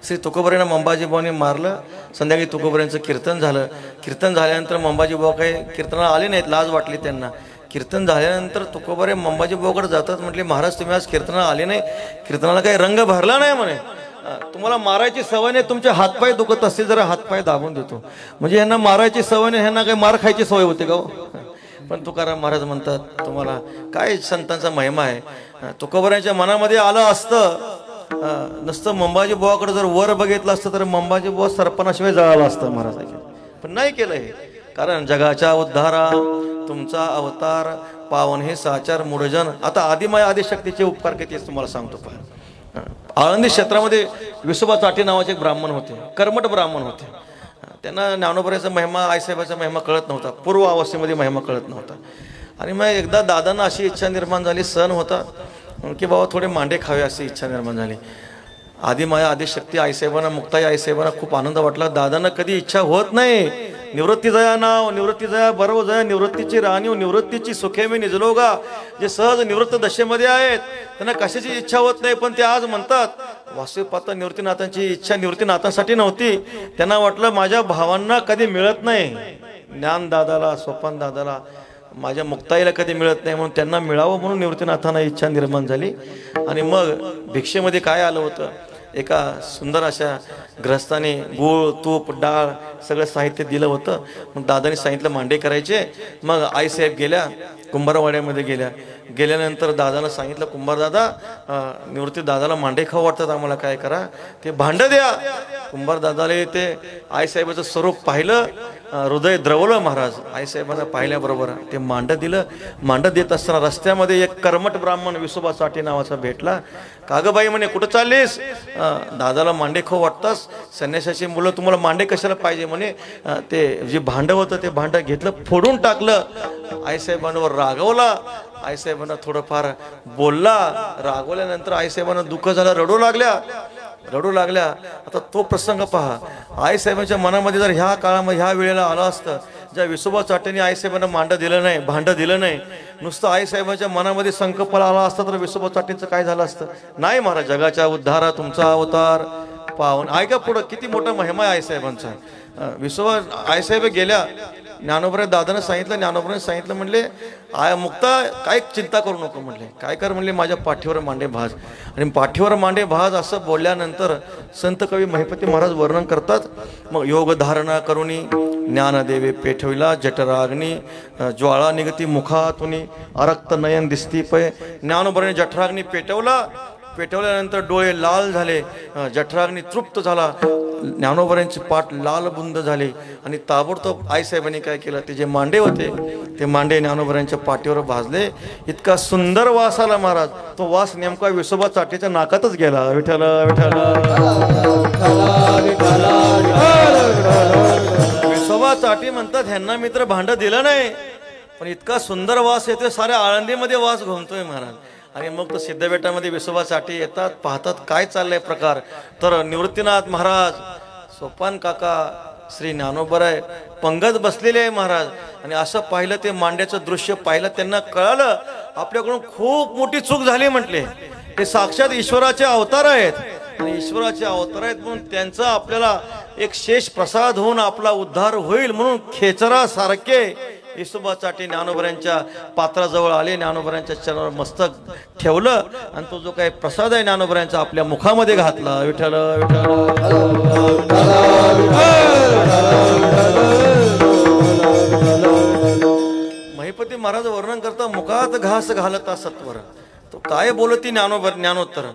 श्री तुकोबरायांना मंबाजीबाऊने मारलं. संध्याकाळी तुकोबरायांचं कीर्तन झालं. कीर्तन झाल्यानंतर मंबाजीबाऊ काही कीर्तनाला आले नाहीत, लाज वाटली त्यांना. कीर्तन झाल्यानंतर तुकोबरे मंबाजीबाऊकडे जातात. म्हटले महाराज तुम्ही आज कीर्तनाला आले नाही, कीर्तनाला काही रंग भरला नाही म्हणे. तुम्हाला मारायची सवय नाही, तुमचे हातपाय दुखत असतील जरा हातपाय दाबून देतो. म्हणजे ह्यांना मारायची सवय नाही, ह्यांना काही मार खायची सवय होते का हो? पण तुकाराम महाराज म्हणतात तुम्हाला काय संतांचा महिमा आहे. तुकोबरायांच्या मनामध्ये आलं असतं नसतं मंबाजीबाऊकडे जर वर बघितलं असतं तर मंबाजीबाऊ सरपणाशिवाय जळालं असतं महाराजांच्या. पण नाही केलं हे. कारण जगाच्या उद्धारा तुमचा अवतार पावन हे साचार मूढजन. आता आदिमाय आदिशक्तीचे उपकार किती तुम्हाला सांगतो. पहा, आळंदी क्षेत्रामध्ये विसोबा चाटे नावाचे एक ब्राह्मण होते, कर्मठ ब्राह्मण होते. त्यांना ज्ञानोबराचा महिमा आईसाहेबाचा महिमा कळत नव्हता, पूर्व अवस्थेमध्ये महिमा कळत नव्हता. आणि मग एकदा दादांना अशी इच्छा निर्माण झाली, सण होता की बाबा थोडे मांडे खावे अशी इच्छा निर्माण झाली. आदिमाया आदिशक्ती आईसाहेबांना मुक्ताई आईसाहेबांना खूप आनंद वाटला. दादांना कधी इच्छा होत नाही. निवृत्ती जया नाव निवृत्ती जया बरोबर जया निवृत्तीची राणीव निवृत्तीची सुखे मी निजलोगा. जे सहज निवृत्त दशेमध्ये आहेत त्यांना कशाची इच्छा होत नाही. पण ते आज म्हणतात वास्तविक पाहता निवृत्तीनाथांची इच्छा निवृत्तीनाथांसाठी नव्हती. त्यांना वाटलं माझ्या भावांना कधी मिळत नाही, ज्ञान दादाला सोपान दादाला माझ्या मुक्ताईला कधी मिळत नाही, म्हणून त्यांना मिळावं म्हणून निवृत्तीनाथांना इच्छा निर्माण झाली. आणि मग भिक्षेमध्ये काय आलं होतं, एका सुंदर अशा ग्रहस्थाने गूळ तूप डाळ सगळं साहित्य दिलं होतं. मग दादाने सांगितलं मांडे करायचे. मग आईसाहेब गेल्या कुंभारवाड्यामध्ये गेल्यानंतर दादाला सांगितलं कुंभार दादा निवृत्ती दादाला मांडे खाऊ वाटतात आम्हाला, काय करा ते भांडं द्या. कुंभार दादाला ते आईसाहेबाचं स्वरूप पाहिलं, हृदय द्रवलं महाराज. आईसाहेबांना पाहिल्याबरोबर ते मांडं दिलं. मांडं देत असताना रस्त्यामध्ये एक कर्मठ ब्राह्मण विसोबा चाटे नावाचा भेटला. कागबाई म्हणे कुठं चाललीस, दादाला मांडे खाऊ वाटतास, संन्यासाची मुलं तुम्हाला मांडे कशाला पाहिजे म्हणे. ते जे भांडं होतं ते भांडं घेतलं, फोडून टाकलं. आईसाहेबांवर रागवला. आईसाहेबांना थोडंफार बोलला. रागवल्यानंतर आईसाहेबांना दुःख झालं, रडू लागल्या. आता तो प्रसंग पहा. आईसाहेबांच्या मनामध्ये जर ह्या काळामध्ये ह्या वेळेला आलं असतं, ज्या विसोबा चाटेने आईसाहेबांना भांडं दिलं नाही, नुसतं आईसाहेबांच्या मनामध्ये संकल्प आला असता तर विसोबा चाटेंचं काय झालं असतं. नाही महाराज, जगाच्या उद्धारा तुमचा अवतार पावन. ऐका पुढं किती मोठा महिमा आहे आईसाहेबांचा. विसोबा आईसाहेब गेल्या. ज्ञानोबराय दादानं सांगितलं, ज्ञानोबराने सांगितलं म्हणले मुक्ता काय चिंता करू नको म्हणले. काय कर म्हणले माझ्या पाठीवर मांडे भाज. आणि पाठीवर मांडे भाज असं बोलल्यानंतर संत कवी महिपती महाराज वर्णन करतात. मग योग धारणा करुणी ज्ञानदेवे पेठविला जठराग्नी ज्वाळा निगती मुखातुनी अरक्त नयन दिसती पै. ज्ञानोबराने जठराग्नी पेटवल्यानंतर डोळे लाल झाले, जठराग्नी तृप्त झाला, ज्ञानोबरांची पाठ लाल बुंद झाली. आणि ताबडतोब आईसाहेबांनी काय केलं, ते जे मांडे होते ते मांडे ज्ञानोबरांच्या पाठीवर भाजले. इतका सुंदर वास आला महाराज. तो वास नेमका विसोबा चाटेच्या नाकातच गेला. विठ्ठल विठ्ठल. विसोबा चाटे म्हणतात ह्यांना मित्र भांडं दिलं नाही, पण इतका सुंदर वास येतोय, साऱ्या आळंदीमध्ये वास घुमतोय महाराज. आणि मग तो सिद्धबेटामध्ये विसोबा चाटे येतात, पाहतात काय चाललंय प्रकार. तर निवृत्तीनाथ महाराज, सोपान काका, श्री ज्ञानोबराय पंगत बसलेले आहे महाराज. आणि असं पाहिलं, ते मांड्याचं दृश्य पाहिलं, त्यांना कळालं आपल्याकडून खूप मोठी चूक झाली. म्हटले हे साक्षात ईश्वराचे अवतार आहेत, आणि ईश्वराचे अवतार आहेत म्हणून त्यांचा आपल्याला एक शेष प्रसाद होऊन आपला उद्धार होईल म्हणून खेचरासारखे विसोबा चाटे ज्ञानोबरांच्या पात्राजवळ आले. ज्ञानोबरांच्या चरणावर मस्तक ठेवलं आणि तो जो काही प्रसाद आहे ज्ञानोबरांचा आपल्या मुखामध्ये घातला. विठ्ठल विठ्ठल. महिपती महाराज वर्णन करता मुखात घास घालता सत्वर. तो काय बोलती ज्ञानोत्तर,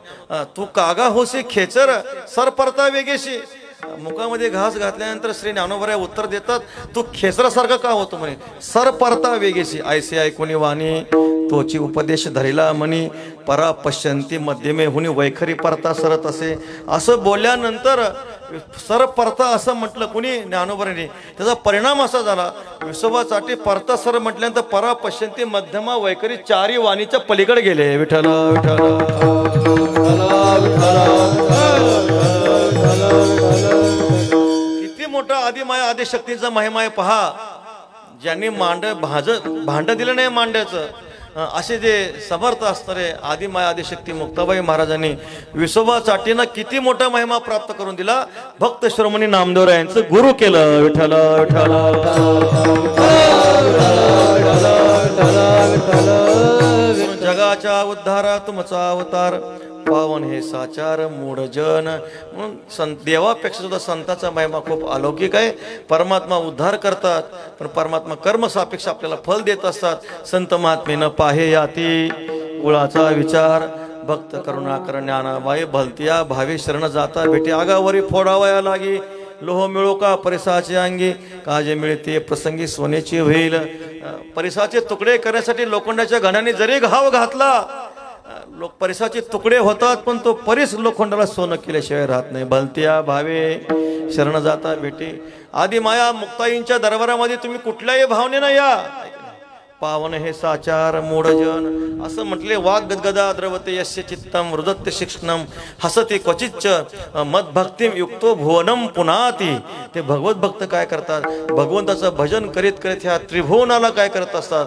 तू कागा होसी खेचर सर परता वेगेशी. मुखामध्ये घास घातल्यानंतर श्री ज्ञानोबराय उत्तर देतात, तू खेसरासारखा का होतो म्हणे. सर परता वेगेशी ऐसे ऐकुनी वाणी, तोची उपदेश धरिला म्हणी. परा पश्यंती मध्यमे हुनी वैखरी परता सरत असे. असं बोलल्यानंतर सर परता असं म्हटलं कुणी, ज्ञानोबराने. त्याचा परिणाम असा झाला, विसोबासाठी परता सर म्हटल्यानंतर परा पश्यंती मध्यमा वैखरी चारी वाणीच्या पलीकडे गेले. विठ्ठल किती मोठा आदिमाया आदिशक्तीचा महिमा आहे पहा. ज्यांनी भांड दिलं नाही मांड्याचं, असे जे समर्थ असणारे आदिमाया आदिशक्ती मुक्ताबाई महाराजांनी विसोबा चाटीनं किती मोठा महिमा प्राप्त करून दिला. भक्त श्रोमणी नामदेवरायांचं गुरु केलं. विठ्ठल विठ्ठल जगाच्या उद्धारा तुमचा अवतार, पावन हे साचार मूढ जन. म्हणून देवापेक्षा सुद्धा संतांचा महिमा खूप अलौकिक आहे. परमात्मा उद्धार करतात, पण परमात्मा कर्म सापेक्ष आपल्याला फल देत असतात. संत महात्मेनं पाहे याती कुळाचा विचार, भक्त करुणाकर ज्ञानाबाई भलतिया भावी शरण जाता भेटे. आगावरी फोडावया लागी, लोह मिळो का परिसाचे अंगी, काजे मिळते प्रसंगी सोन्याची होईल. परिसाचे तुकडे करण्यासाठी लोखंडाच्या घड्याने जरी घाव घातला, लोक परिसाचे तुकडे होतात, पण तो परिस लोखंडाला सोनं केल्याशिवाय राहत नाही. भलत्या भावे शरण जाता भेटे. आदी माया मुक्ताईंच्या दरबारामध्ये तुम्ही कुठल्याही भावनेनं या. पावन हे साचार मूढजन असं म्हटले. वाग गदगदा द्रवते यस्य चित्तम हृदत्य शिक्षणम हसते क्वचिच्च मदभक्तिम युक्तो भुवनम पुनाती. ते भगवत भक्त काय करतात, भगवंताचं भजन करीत करीत ह्या त्रिभुवनाला काय करत असतात,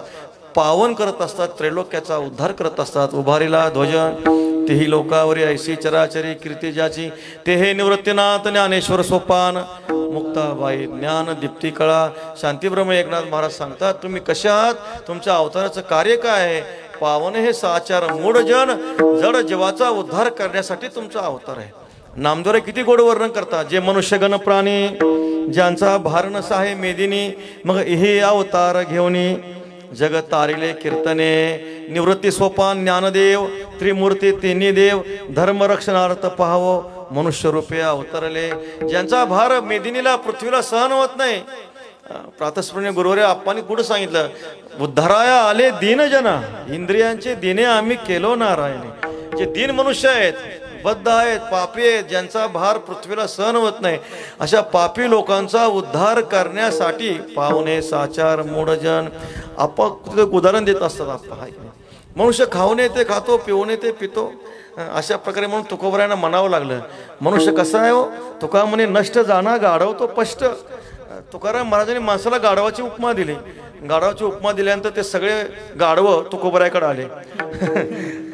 पावन करत असतात, त्रैलोक्याचा उद्धार करत असतात. उभारीला ध्वजन तेही लोकावरी ऐशी चराचरी कीर्ती ज्याची, ते हे निवृत्तीनाथ ज्ञानेश्वर सोपान. मुक्ताबाई ज्ञान दीप्ती कळा. शांतीब्रह्म एकनाथ महाराज सांगतात, तुम्ही कशा आहात, तुमच्या अवताराचं कार्य काय आहे. पावन हे साचार मूढजन, जड जीवाचा उद्धार करण्यासाठी तुमचा अवतार आहे. नामदेवराय किती गोड वर्णन करतात. जे मनुष्यगण प्राणी, ज्यांचा भारनस आहे मेदिनी, मग हे अवतार घेऊनी जग तारिले कीर्तने. निवृत्ती सोपान ज्ञानदेव, त्रिमूर्ती तिन्ही देव, धर्मरक्षणार्थ पाहावो मनुष्य रूपे अवतरले. ज्यांचा भार मेदिनीला पृथ्वीला सहन होत नाही. प्रातस्मरणीय गुरुवर्य आप्पांनी कुठं सांगितलं, उद्धाराया आले दीनजना, इंद्रियांचे दिने आम्ही केलो नारायणे. जे दीन मनुष्य आहेत, बद्ध आहेत, पापी आहेत, ज्यांचा भार पृथ्वीला सहन होत नाही, अशा पापी लोकांचा उद्धार करण्यासाठी पावने साचार मूढजन. आपण उदाहरण देत असतात. आप्पा मनुष्य खाऊन येते खातो, पिऊन येते पितो, अशा प्रकारे म्हणून तुकोबरायांना म्हणावं लागलं. मनुष्य कसा आहे हो, तुका म्हणे नष्ट जाणा गाढव तो स्पष्ट. तुकाराम महाराजांनी माणसाला गाढवाची उपमा दिली. गाढवाची उपमा दिल्यानंतर ते सगळे गाढवं तुकोबरायकडे आले.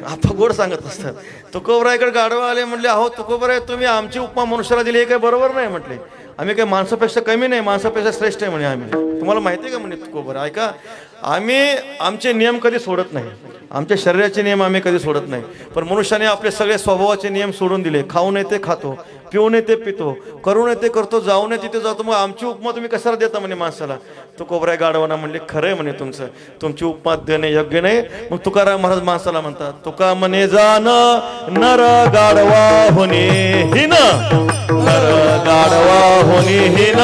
आपण गोड सांगत असतात. तुकोबरायकडे गाढवं आले, म्हणले अहो तुकोबराय, तुम्ही आमची उपमा मनुष्याला दिली हे काही बरोबर नाही. म्हटले आम्ही काही माणसापेक्षा कमी नाही, माणसापेक्षा श्रेष्ठ आहे म्हणे आम्ही. तुम्हाला माहिती आहे का म्हणे तुकोबराय, ऐका, आम्ही आमचे नियम कधी सोडत नाही. आमच्या शरीराचे नियम आम्ही कधी सोडत नाही, पण मनुष्याने आपले सगळे स्वभावाचे नियम सोडून दिले. खाऊ नये ते खातो, पिऊ नये ते पितो, करू नये ते करतो, जाऊ नये तिथे जातो. मग आमची उपमा तुम्ही कशाला देता म्हणे माणसाला. तुकोबराय गाढवांना म्हणले खरंय म्हणे तुमचं, तुमची उपमा देणे योग्य नाही. मग तुकाराम महाराज माणसाला म्हणतात, तुका म्हणे जाण नर गाढवा होणे हिन, नर गाढवा होणे हिन,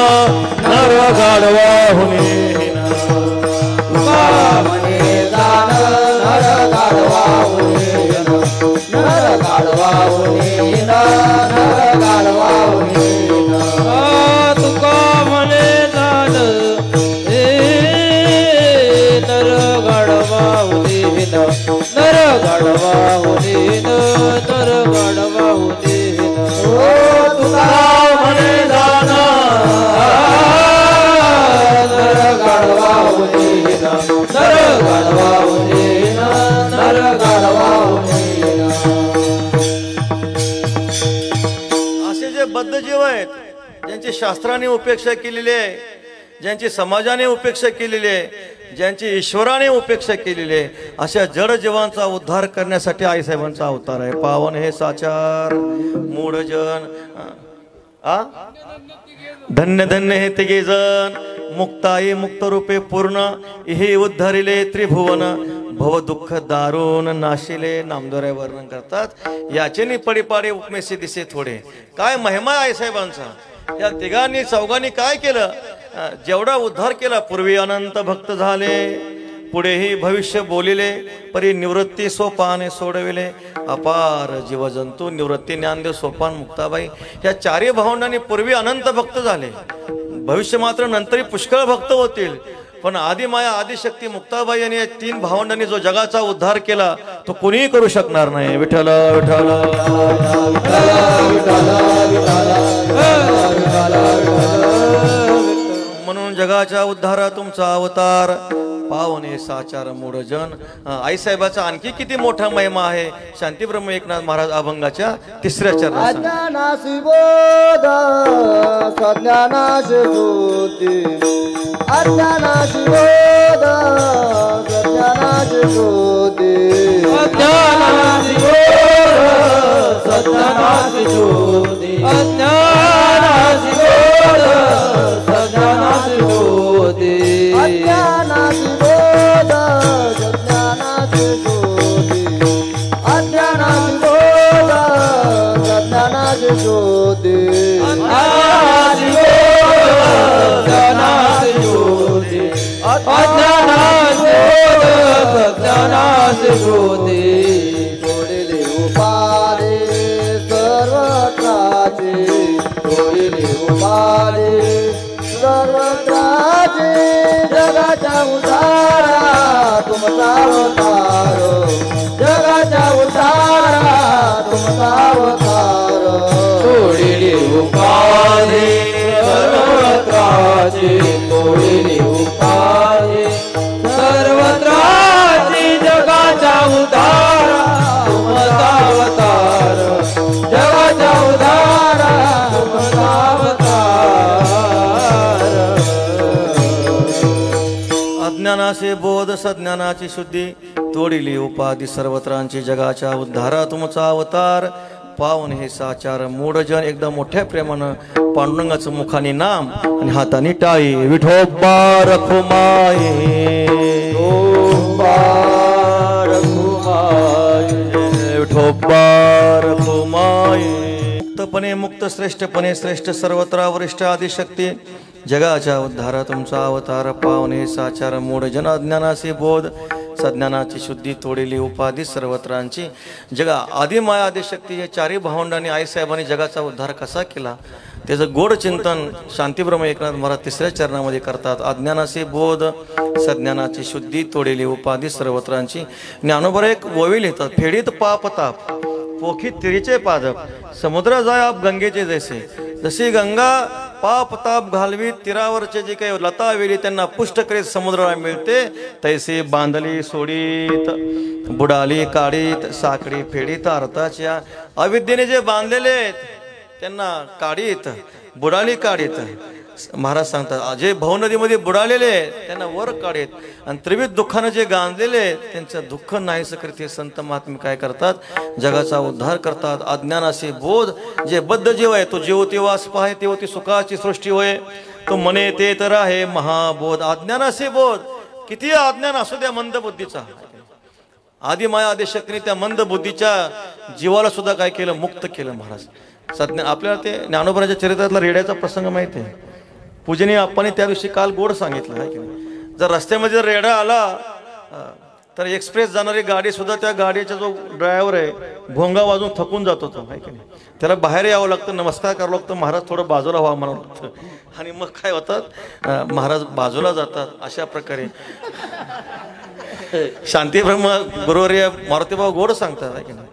नर गाढवा होणे हिन. तुका म्हणे जाण नर गाढवा होणे हिन, नर गाढवा होणे हिन, नर गाढवा होणे हिन. तुका म्हणे जाण नर गाढवा होणे हिन, नर गाढवा होणे हिन, नर गाढवा होणे हिन. ओ तुका म्हणे जाण नर गाढवा होणे हिन, नर गाढवा होणे हिन, नर गाढवा होणे हिन. असे जे बद्ध जीव आहेत, ज्यांची शास्त्राने उपेक्षा केलेली आहे, ज्यांची समाजाने उपेक्षा केलेली आहे, ज्यांची ईश्वराने उपेक्षा केलेली आहे, अशा जड जीवांचा उद्धार करण्यासाठी आईसाहेबांचा अवतार आहे. पावन हे साचार मूढजन. धन्य धन्य हे तिघे जण, मुक्ताई मुक्त रूपे पूर्ण, हे उद्धारिले त्रिभुवन, भव दुःख दारुण नाशिले. नामदेवराय वर्णन करतात, याचे नि पडीपाडे उपमेशी दिसे थोडे. काय महिमा आहे साहेबांचा. या तिघांनी चौघांनी काय केलं? जेवढा उद्धार केला, पूर्वी अनंत भक्त झाले, पुढेही भविष्य बोलिले, परी निवृत्ती सोपाने सोडविले, अपार जीवजंतू निवृत्ती ज्ञानदेव सोपान मुक्ताबाई. ह्या चारही भावंडांनी पूर्वी अनंत भक्त झाले, भविष्य मात्र नंतरही पुष्कळ भक्त होतील. पण आदिमाया आदिशक्ती मुक्ताबाई आणि या तीन भावंडांनी जो जगाचा उद्धार केला तो कोणीही करू शकणार नाही. विठ्ठल विठ्ठल म्हणून जगाच्या उद्धारा तुमचा अवतार, पावने साचार मूढजन. आईसाहेबाचा आणखी किती मोठा महिमा आहे. शांतीब्रह्म एकनाथ महाराज अभंगाच्या 3ऱ्या चरणात. अज्ञानासी बोध सज्ञानाशी बुद्धी, अज्ञानासी बोध सज्ञानाशी बुद्धी, अज्ञानासी बोध सज्ञानाशी बुद्धी, अज्ञानासी बोध सज्ञानाशी बुद्धी, अज्ञानासी बोध सज्ञानाशी बुद्धी, अज्ञानासी बोध सज्ञानाशी बुद्धी, अज्ञानासी बोध सज्ञानाशी बुद्धी, अज्ञानासी बोध सज्ञानाशी बुद्धी. सोडिले उपाधि सर्वत्राचे, सोडिले उपाधि सर्वत्राचे, जगाच्या उद्धारा तुमचा अवतार, जगाच्या उद्धारा तुमचा अवतार. सोडिले उपाधि सर्वत्राचे, सोडिले उपाधि सर्वत्राचे, जगाच्या उद्धारा तुमचा अवतार, जगाच्या उद्धारा तुमचा अवतार. अज्ञानाचे बोध सज्ञानाची शुद्धी, तोडिली उपाधी सर्वत्रांची, जगाच्या उद्धारा तुमचा अवतार, पावन हे साचार मूढजन. एकदा मोठ्या प्रेमानं पांडुरंगाचं मुखाने नाम आणि हाताने टाळी. विठोबा रखुमाई, विठोबा रखुमाई. मुक्तपणे मुक्त, श्रेष्ठपणे श्रेष्ठ, सर्वत्र वरिष्ठ आदिशक्ती, जगाच्या उद्धारा तुमचा अवतार, पावने साचार मूढजन. अज्ञानाचे बोध सज्ञानाची शुद्धी, तोडिली उपाधी सर्वत्रांची, जगा आदिमाया आदिशक्ती. हे चारही भावंडांनी आईसाहेबांनी जगाचा उद्धार कसा केला त्याचं गोड चिंतन शांतीब्रह्म एकनाथ महाराज 3ऱ्या चरणामध्ये करतात. अज्ञानाचे बोध सज्ञानाची शुद्धी, तोडिली उपाधी सर्वत्रांची. ज्ञानोबर एक ओवी लिहितात. फेडीत पाप ताप, पोखी तिरीचे पादप, समुद्र जाय आप गंगेचे जैसे. जशी गंगा पाप ताप घालवी, तीरावरचे जे काही लता वेली त्यांना पुष्ट करीत समुद्राला मिळते, तैसे बांधली सोडीत, बुडाली काढीत, साखळी फेडीत अर्थाच्या. अविद्येने जे बांधलेले त्यांना काढीत, बुडाली काढीत. महाराज सांगतात जे भाऊ नदीमध्ये बुडालेले त्यांना वर काढीत, आणि त्रिविध दुःखानं जे गांजलेले त्यांचं दुःख नाहीसं करीत. हे संत महात्मे काय करतात? जगाचा उद्धार करतात. अज्ञानाचे बोध, जे बद्ध जीव आहे तो जीव ते वास पाहे, ते होती सुखाची सृष्टी होय, तो मने ते तर आहे महाबोध. अज्ञानाचे बोध, किती अज्ञान असू द्या मंद बुद्धीचा, आदिमाया आदिशक्तीने त्या मंद बुद्धीच्या जीवाला सुद्धा काय केलं? मुक्त केलं महाराज. सज्ञ आपल्याला ते ज्ञानोबराच्या चरित्रातला रेड्याचा प्रसंग माहिती आहे. पूजनीय आप्पांनी त्या दिवशी काल गोड सांगितलं आहे की नाही. जर रस्त्यामध्ये जर रेडा आला तर एक्सप्रेस जाणारी गाडी सुद्धा त्या गाडीचा जो ड्रायव्हर आहे भोंगा वाजून थकून जातो तो, आहे की नाही. त्याला बाहेर यावं लागतं, नमस्कार करावं लागतं, महाराज थोडं बाजूला व्हावं म्हणावं लागतं, आणि मग काय होतात महाराज बाजूला जातात. अशा प्रकारे शांतीब्रह्म गुरुवर्य मारुतीभाऊ गोड सांगतात आहे की नाही.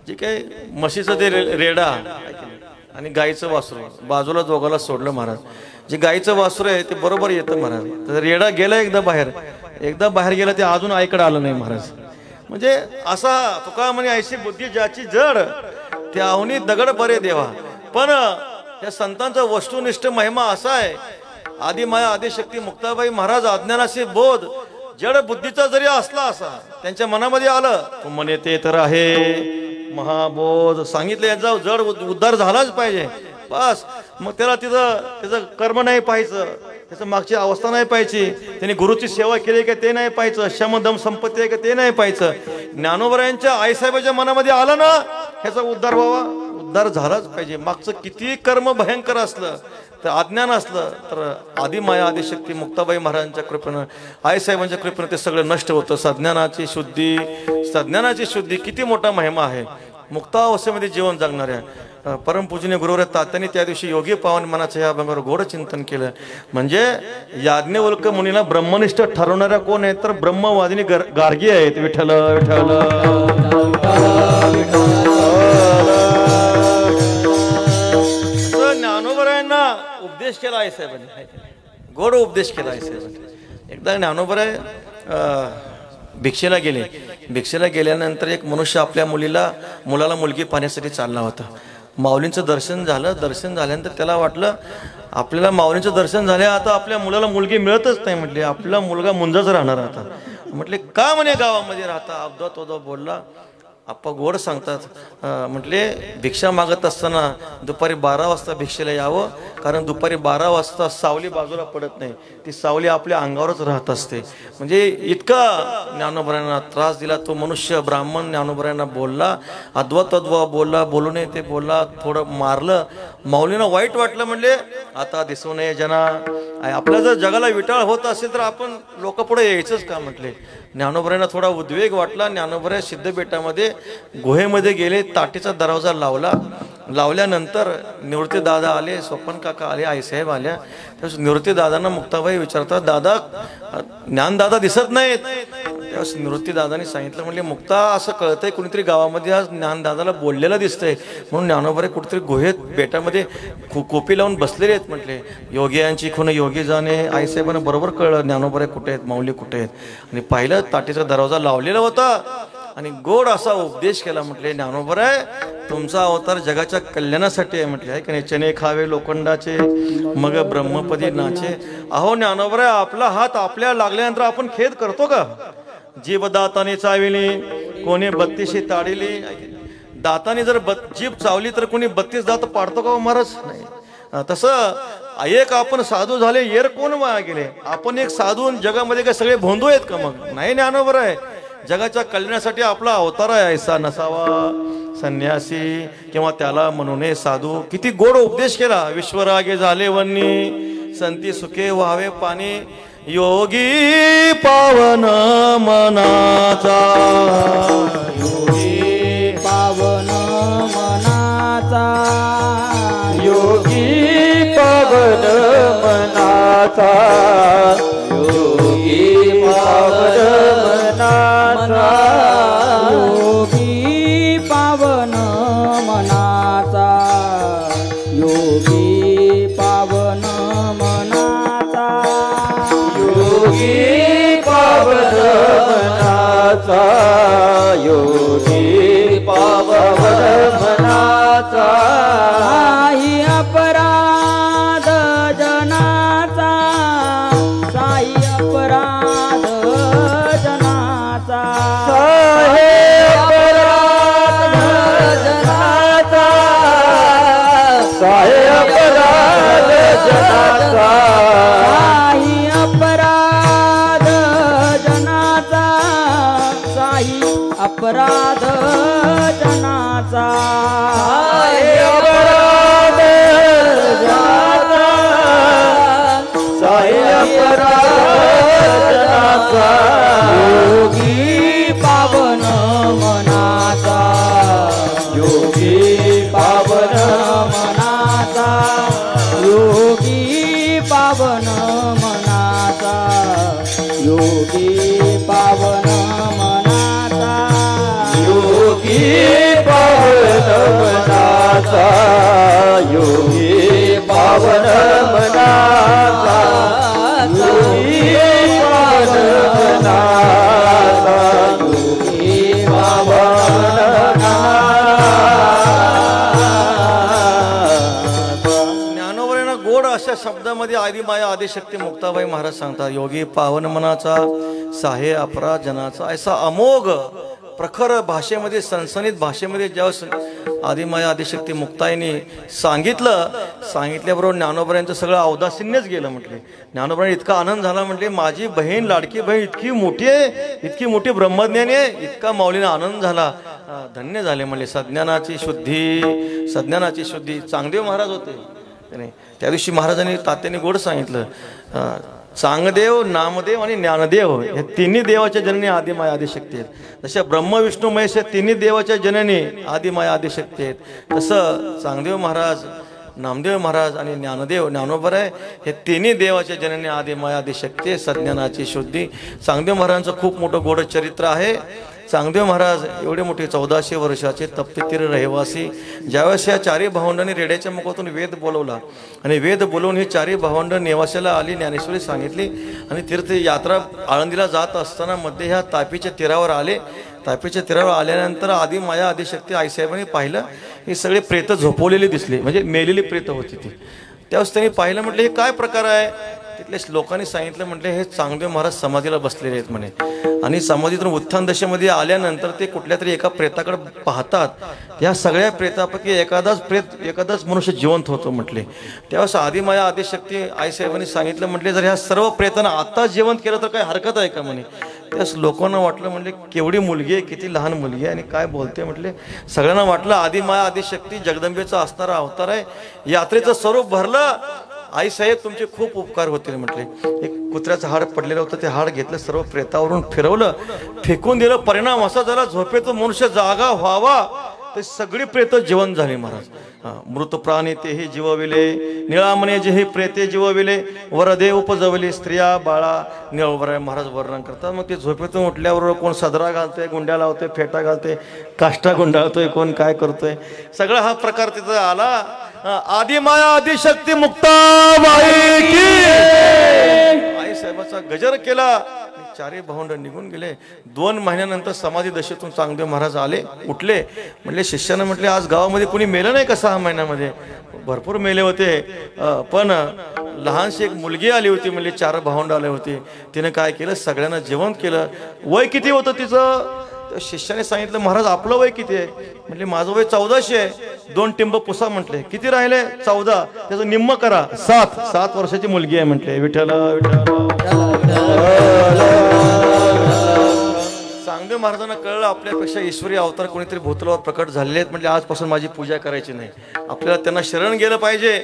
जे काही म्हशीचं ते रेडा आणि गाईचं वासरू बाजूला दोघाला सोडलं महाराज. जे गाईचं वासरू आहे ते बरोबर येतं महाराज. तर रेडा गेला एकदा बाहेर गेला ते अजून आईकडे आलं नाही महाराज. म्हणजे असा तुका म्हणे ऐशी बुद्धी ज्याची जड, त्या अवनी दगड बरे देवा. पण या संतांचा वस्तुनिष्ठ महिमा असा आहे. आदिमाया आदिशक्ती मुक्ताबाई महाराज अज्ञानाचे बोध जड बुद्धीचा जरी असला असा त्यांच्या मनामध्ये आलं, तो म्हणे ते तर आहे महाबोध. सांगितलं याचा जड उद्धार झालाच पाहिजे बस. मग त्याला त्याचं कर्म नाही पाहायचं, त्याचं मागची अवस्था नाही पाहायची, त्याने गुरुची सेवा केली का ते नाही पाहायचं, शमदम संपत्ती आहे का ते नाही पाहायचं. ज्ञानोबरायांच्या आईसाहेबाच्या मनामध्ये आलं ना ह्याचा उद्धार व्हावा, उद्धार झालाच पाहिजे. मागचं कितीही कर्म भयंकर असलं तर अज्ञान असलं तर आदिमाया आदिशक्ती मुक्ताबाई महाराजांच्या कृपेनं आईसाहेबांच्या कृपेनं ते सगळं नष्ट होतं. सज्ञानाची शुद्धी किती मोठा महिमा आहे. मुक्तावस्थेमध्ये जीवन जगणाऱ्या परमपूजनीय गुरुवर तात्यांनी त्या दिवशी योगी पावन मनाचं या अभंगावर गोड चिंतन केलं. म्हणजे याज्ञवल्क्य मुनीला ब्रह्मनिष्ठ ठरवणाऱ्या कोण आहेत तर ब्रह्मवादिनी गार्गी आहेत. विठ्ठल विठ्ठल ज्ञानोबरायांना उपदेश केला आहे साहेबांनी, गोड उपदेश केला आहे साहेबांनी. एकदा ज्ञानोबराय भिक्षेला गेले. भिक्षेला गेल्यानंतर एक मनुष्य आपल्या मुलाला मुलगी पाहण्यासाठी चालला होता. माऊलींचं दर्शन झालं. दर्शन झाल्यानंतर त्याला वाटलं आपल्याला माऊलींचं दर्शन झालं, आता आपल्या मुलाला मुलगी मिळतच नाही. म्हटले आपला मुलगा मुंजाच राहणार आता. म्हटले का म्हणे गावामध्ये राहता. अवधूत वधू बोलला. आप्पा गोड सांगतात. म्हटले भिक्षा मागत असताना दुपारी 12 वाजता भिक्षेला यावं, कारण दुपारी 12 वाजता सावली बाजूला पडत नाही, ती सावली आपल्या अंगावरच राहत असते. म्हणजे इतका ज्ञानोबरायांना त्रास दिला तो मनुष्य. ब्राह्मण ज्ञानोबरायांना बोलला, अद्वैतद्वा बोलला, बोलू नये ते बोलला, थोडं मारलं. माऊलींना वाईट वाटलं. म्हणले आता दिसू नये जना. आपल्या जर जगाला विटाळ होत असेल तर आपण लोक पुढे यायचंच का. म्हटले ज्ञानोबरायांना थोडा उद्वेग वाटला. ज्ञानोबराय सिद्धबेटामध्ये गुहेमध्ये गेले. ताटीचा दरवाजा लावला. लावल्यानंतर निवृत्ती दादा आले, स्वपन काका आले, आईसाहेब आल्या. त्यावेळेस निवृत्ती दादांना मुक्ताबाई विचारतात, दादा ज्ञानदादा दिसत नाहीत. त्यावेळेस निवृत्ती दादांनी सांगितलं, म्हणले मुक्ता असं कळतंय कुणीतरी गावामध्ये आज ज्ञानदादाला बोललेलं दिसतंय. म्हणून ज्ञानोबराय कुठेतरी गुहेत बेटामध्ये कोपी लावून बसलेले आहेत. म्हटले योग्यांची खून योगी जाणे. आईसाहेबांना बरोबर कळलं ज्ञानोबराय कुठे आहेत, माऊली कुठे आहेत. आणि पाहिलं ताटीचा दरवाजा लावलेला होता आणि गोड असा उपदेश केला. म्हटले ज्ञानोबराय तुमचा अवतार जगाच्या कल्याणासाठी आहे. म्हटले आहे की नाही. चणे खावे लोखंडाचे मग ब्रह्मपदी नाचे. अहो ज्ञानोबराय आपला हात आपल्या लागल्यानंतर आपण खेद करतो का. जीभ दाताने चाविली कोणी 32 ताडिली. दाताने जर जीभ चावली तर कोणी 32 दात पाडतो का महाराज. नाही. तसं एक आपण साधू झाले येर कोण वाया गेले. आपण एक साधू जगामध्ये काय सगळे भोंदू आहेत का. मग नाही ज्ञानोबराय जगाच्या कल्याणासाठी आपला अवतार आहे. ऐसा नसावा संन्यासी किंवा त्याला म्हणून साधू. किती गोड उपदेश केला. विश्वरागे झाले वन्नी संती सुखे व्हावे पाणी. योगी पावन मनाचा. योगी पावन मनाचा. योगी पावन मनाचा. योगी पावन मनाचा. योगी पावन मनाचा. योगी पावन मनाचा. योगी पावन मनाचा. योगी पावन मनाचा. साई अपराध जनाचा. साई अपराध जनाचा. साहे अपराध जनाचा. साहे अपराध जनाचा. साई अपराध जनाचा. साई अपराध जनाचा. साहे अपराध जनाचा. साहे अपराध जनाचा. योगी पावन मनाचा. योगी पावन मनाचा. योगी पावन मनाचा. योगी पावन मनाचा. योगी पावन मनाचा. योगी पावन मनाचा. योगी पावन मनाचा. योगी पावन ज्ञानोबरायांना गोड अशा शब्दामध्ये आदिमाया आदिशक्ती मुक्ताबाई महाराज सांगतात. योगी पावन मनाचा साहे अपराध जनाचा. असा अमोघ प्रखर भाषेमध्ये सणसणीत भाषेमध्ये ज्यावेळेस आदिमाया आदिशक्ती मुक्ताईने सांगितल्याबरोबर ज्ञानोबरायांचं सगळं औदासीन्यच गेलं. म्हटले ज्ञानोबरायांना इतका आनंद झाला. म्हटले माझी बहीण लाडकी बहीण इतकी मोठी आहे, इतकी मोठी ब्रह्मज्ञानी आहे. इतका माऊलीने आनंद झाला. धन्य झाले म्हणले. सज्ञानाची शुद्धी चांगदेव महाराज होते नाही. त्या दिवशी महाराजांनी तात्याने गोड सांगितलं, चांगदेव, नामदेव आणि ज्ञानदेव हे तिन्ही देवाच्या जननी आदिमाया आदिशक्ती आहेत. जशा ब्रह्म विष्णू महेश हे तिन्ही देवाच्या जननी आदिमाया आदिशक्ती आहेत, तसं चांगदेव महाराज, नामदेव महाराज आणि ज्ञानोबर आहे हे तिन्ही देवाच्या जननी आदिमाया आदिशक्ती. सज्ञानाची शुद्धी. चांगदेव महाराजांचं खूप मोठं गोड चरित्र आहे. चांगदेव महाराज एवढे मोठे 1400 वर्षाचे तप्ततीर रहिवासी. ज्यावेळेस या चारी भावंडांनी रेड्याच्या मुखातून वेद बोलवला आणि वेद बोलवून ही चारी भावंड नेवाशाला आली, ज्ञानेश्वरी सांगितली आणि तीर्थ यात्रा आळंदीला जात असताना मध्ये ह्या तापीच्या तीरावर आले. तापीच्या तीरावर आल्यानंतर आदिमाया आदिशक्ती आईसाहेबांनी पाहिलं, ही सगळे प्रेत झोपवलेली दिसली, म्हणजे मेलेली प्रेत होती ती. त्यावेळेस त्यांनी पाहिलं, म्हटलं हे काय प्रकार आहे. तिथल्या लोकांनी सांगितलं, म्हटले हे चांगदेव महाराज समाधीला बसलेले आहेत म्हणे. आणि समाधीतून उत्थान दशेमध्ये आल्यानंतर ते कुठल्या तरी एका प्रेताकडे पाहतात. या सगळ्या प्रेतापैकी एखादाच मनुष्य जिवंत होतो म्हटले. त्यावेळेस आदिमाया आदिशक्ती आईसाहेबांनी सांगितलं, म्हटले जर ह्या सर्व प्रेतांना आता जिवंत केलं तर काय हरकत आहे का म्हणे. त्यास लोकांना वाटलं, म्हणले केवढी मुलगी आहे, किती लहान मुलगी आहे आणि काय बोलते. म्हटले सगळ्यांना वाटलं आदिमाया आदिशक्ती जगदंबेचा असणारा अवतार आहे, यात्रेचं स्वरूप भरलं. आई साहेब तुमचे खूप उपकार होतील म्हटले. एक कुत्र्याचं हाड पडलेलं होतं, ते हाड घेतलं, सर्व प्रेतावरून फिरवलं, फेकून दिलं. परिणाम असा झाला, झोपेतून मनुष्य जागा व्हावा ते सगळी प्रेत जिवंत झाली महाराज. मृत प्राणी तेही जीवविले, निळामणे जेही प्रेते जीवविले, वरदे उपजवली, स्त्रिया बाळा निळवराय महाराज वर्णन करतात. मग ते झोपेतून उठल्याबरोबर कोण सदरा घालतोय, गुंड्या लावतोय, फेटा घालतोय, काष्टा गुंडाळतोय, कोण काय करतोय, सगळा हा प्रकार तिथं आला. आदिमाया आदिशक्ती मुक्ताबाई की आई साहेबाचा गजर केला. चारी भावंड निघून गेले. 2 महिन्यानंतर समाधी दशेतून चांगदेव महाराज आले, उठले. म्हटले शिष्यानं, म्हटले आज गावामध्ये कुणी मेलं नाही का 6 महिन्यामध्ये. भरपूर मेले होते, पण लहानशी एक मुलगी आली होती, म्हणजे 4 भावंड आले होते. तिने काय केलं, सगळ्यांना जिवंत केलं. वय किती होतं तिचं. शिष्याने सांगितलं, महाराज आपलं वय किती आहे. म्हटले माझं वय 1400 आहे. 2 टिंब पुसा. म्हटले किती राहिले. 14. त्याचं निम्म करा. 7 वर्षाची मुलगी आहे म्हटले. विठ्ठल चांगदेव महाराजांना कळलं आपल्यापेक्षा ईश्वरी अवतार कोणीतरी भूतलावर प्रकट झालेले आहेत. म्हणजे आजपासून माझी पूजा करायची नाही, आपल्याला त्यांना शरण गेलं पाहिजे.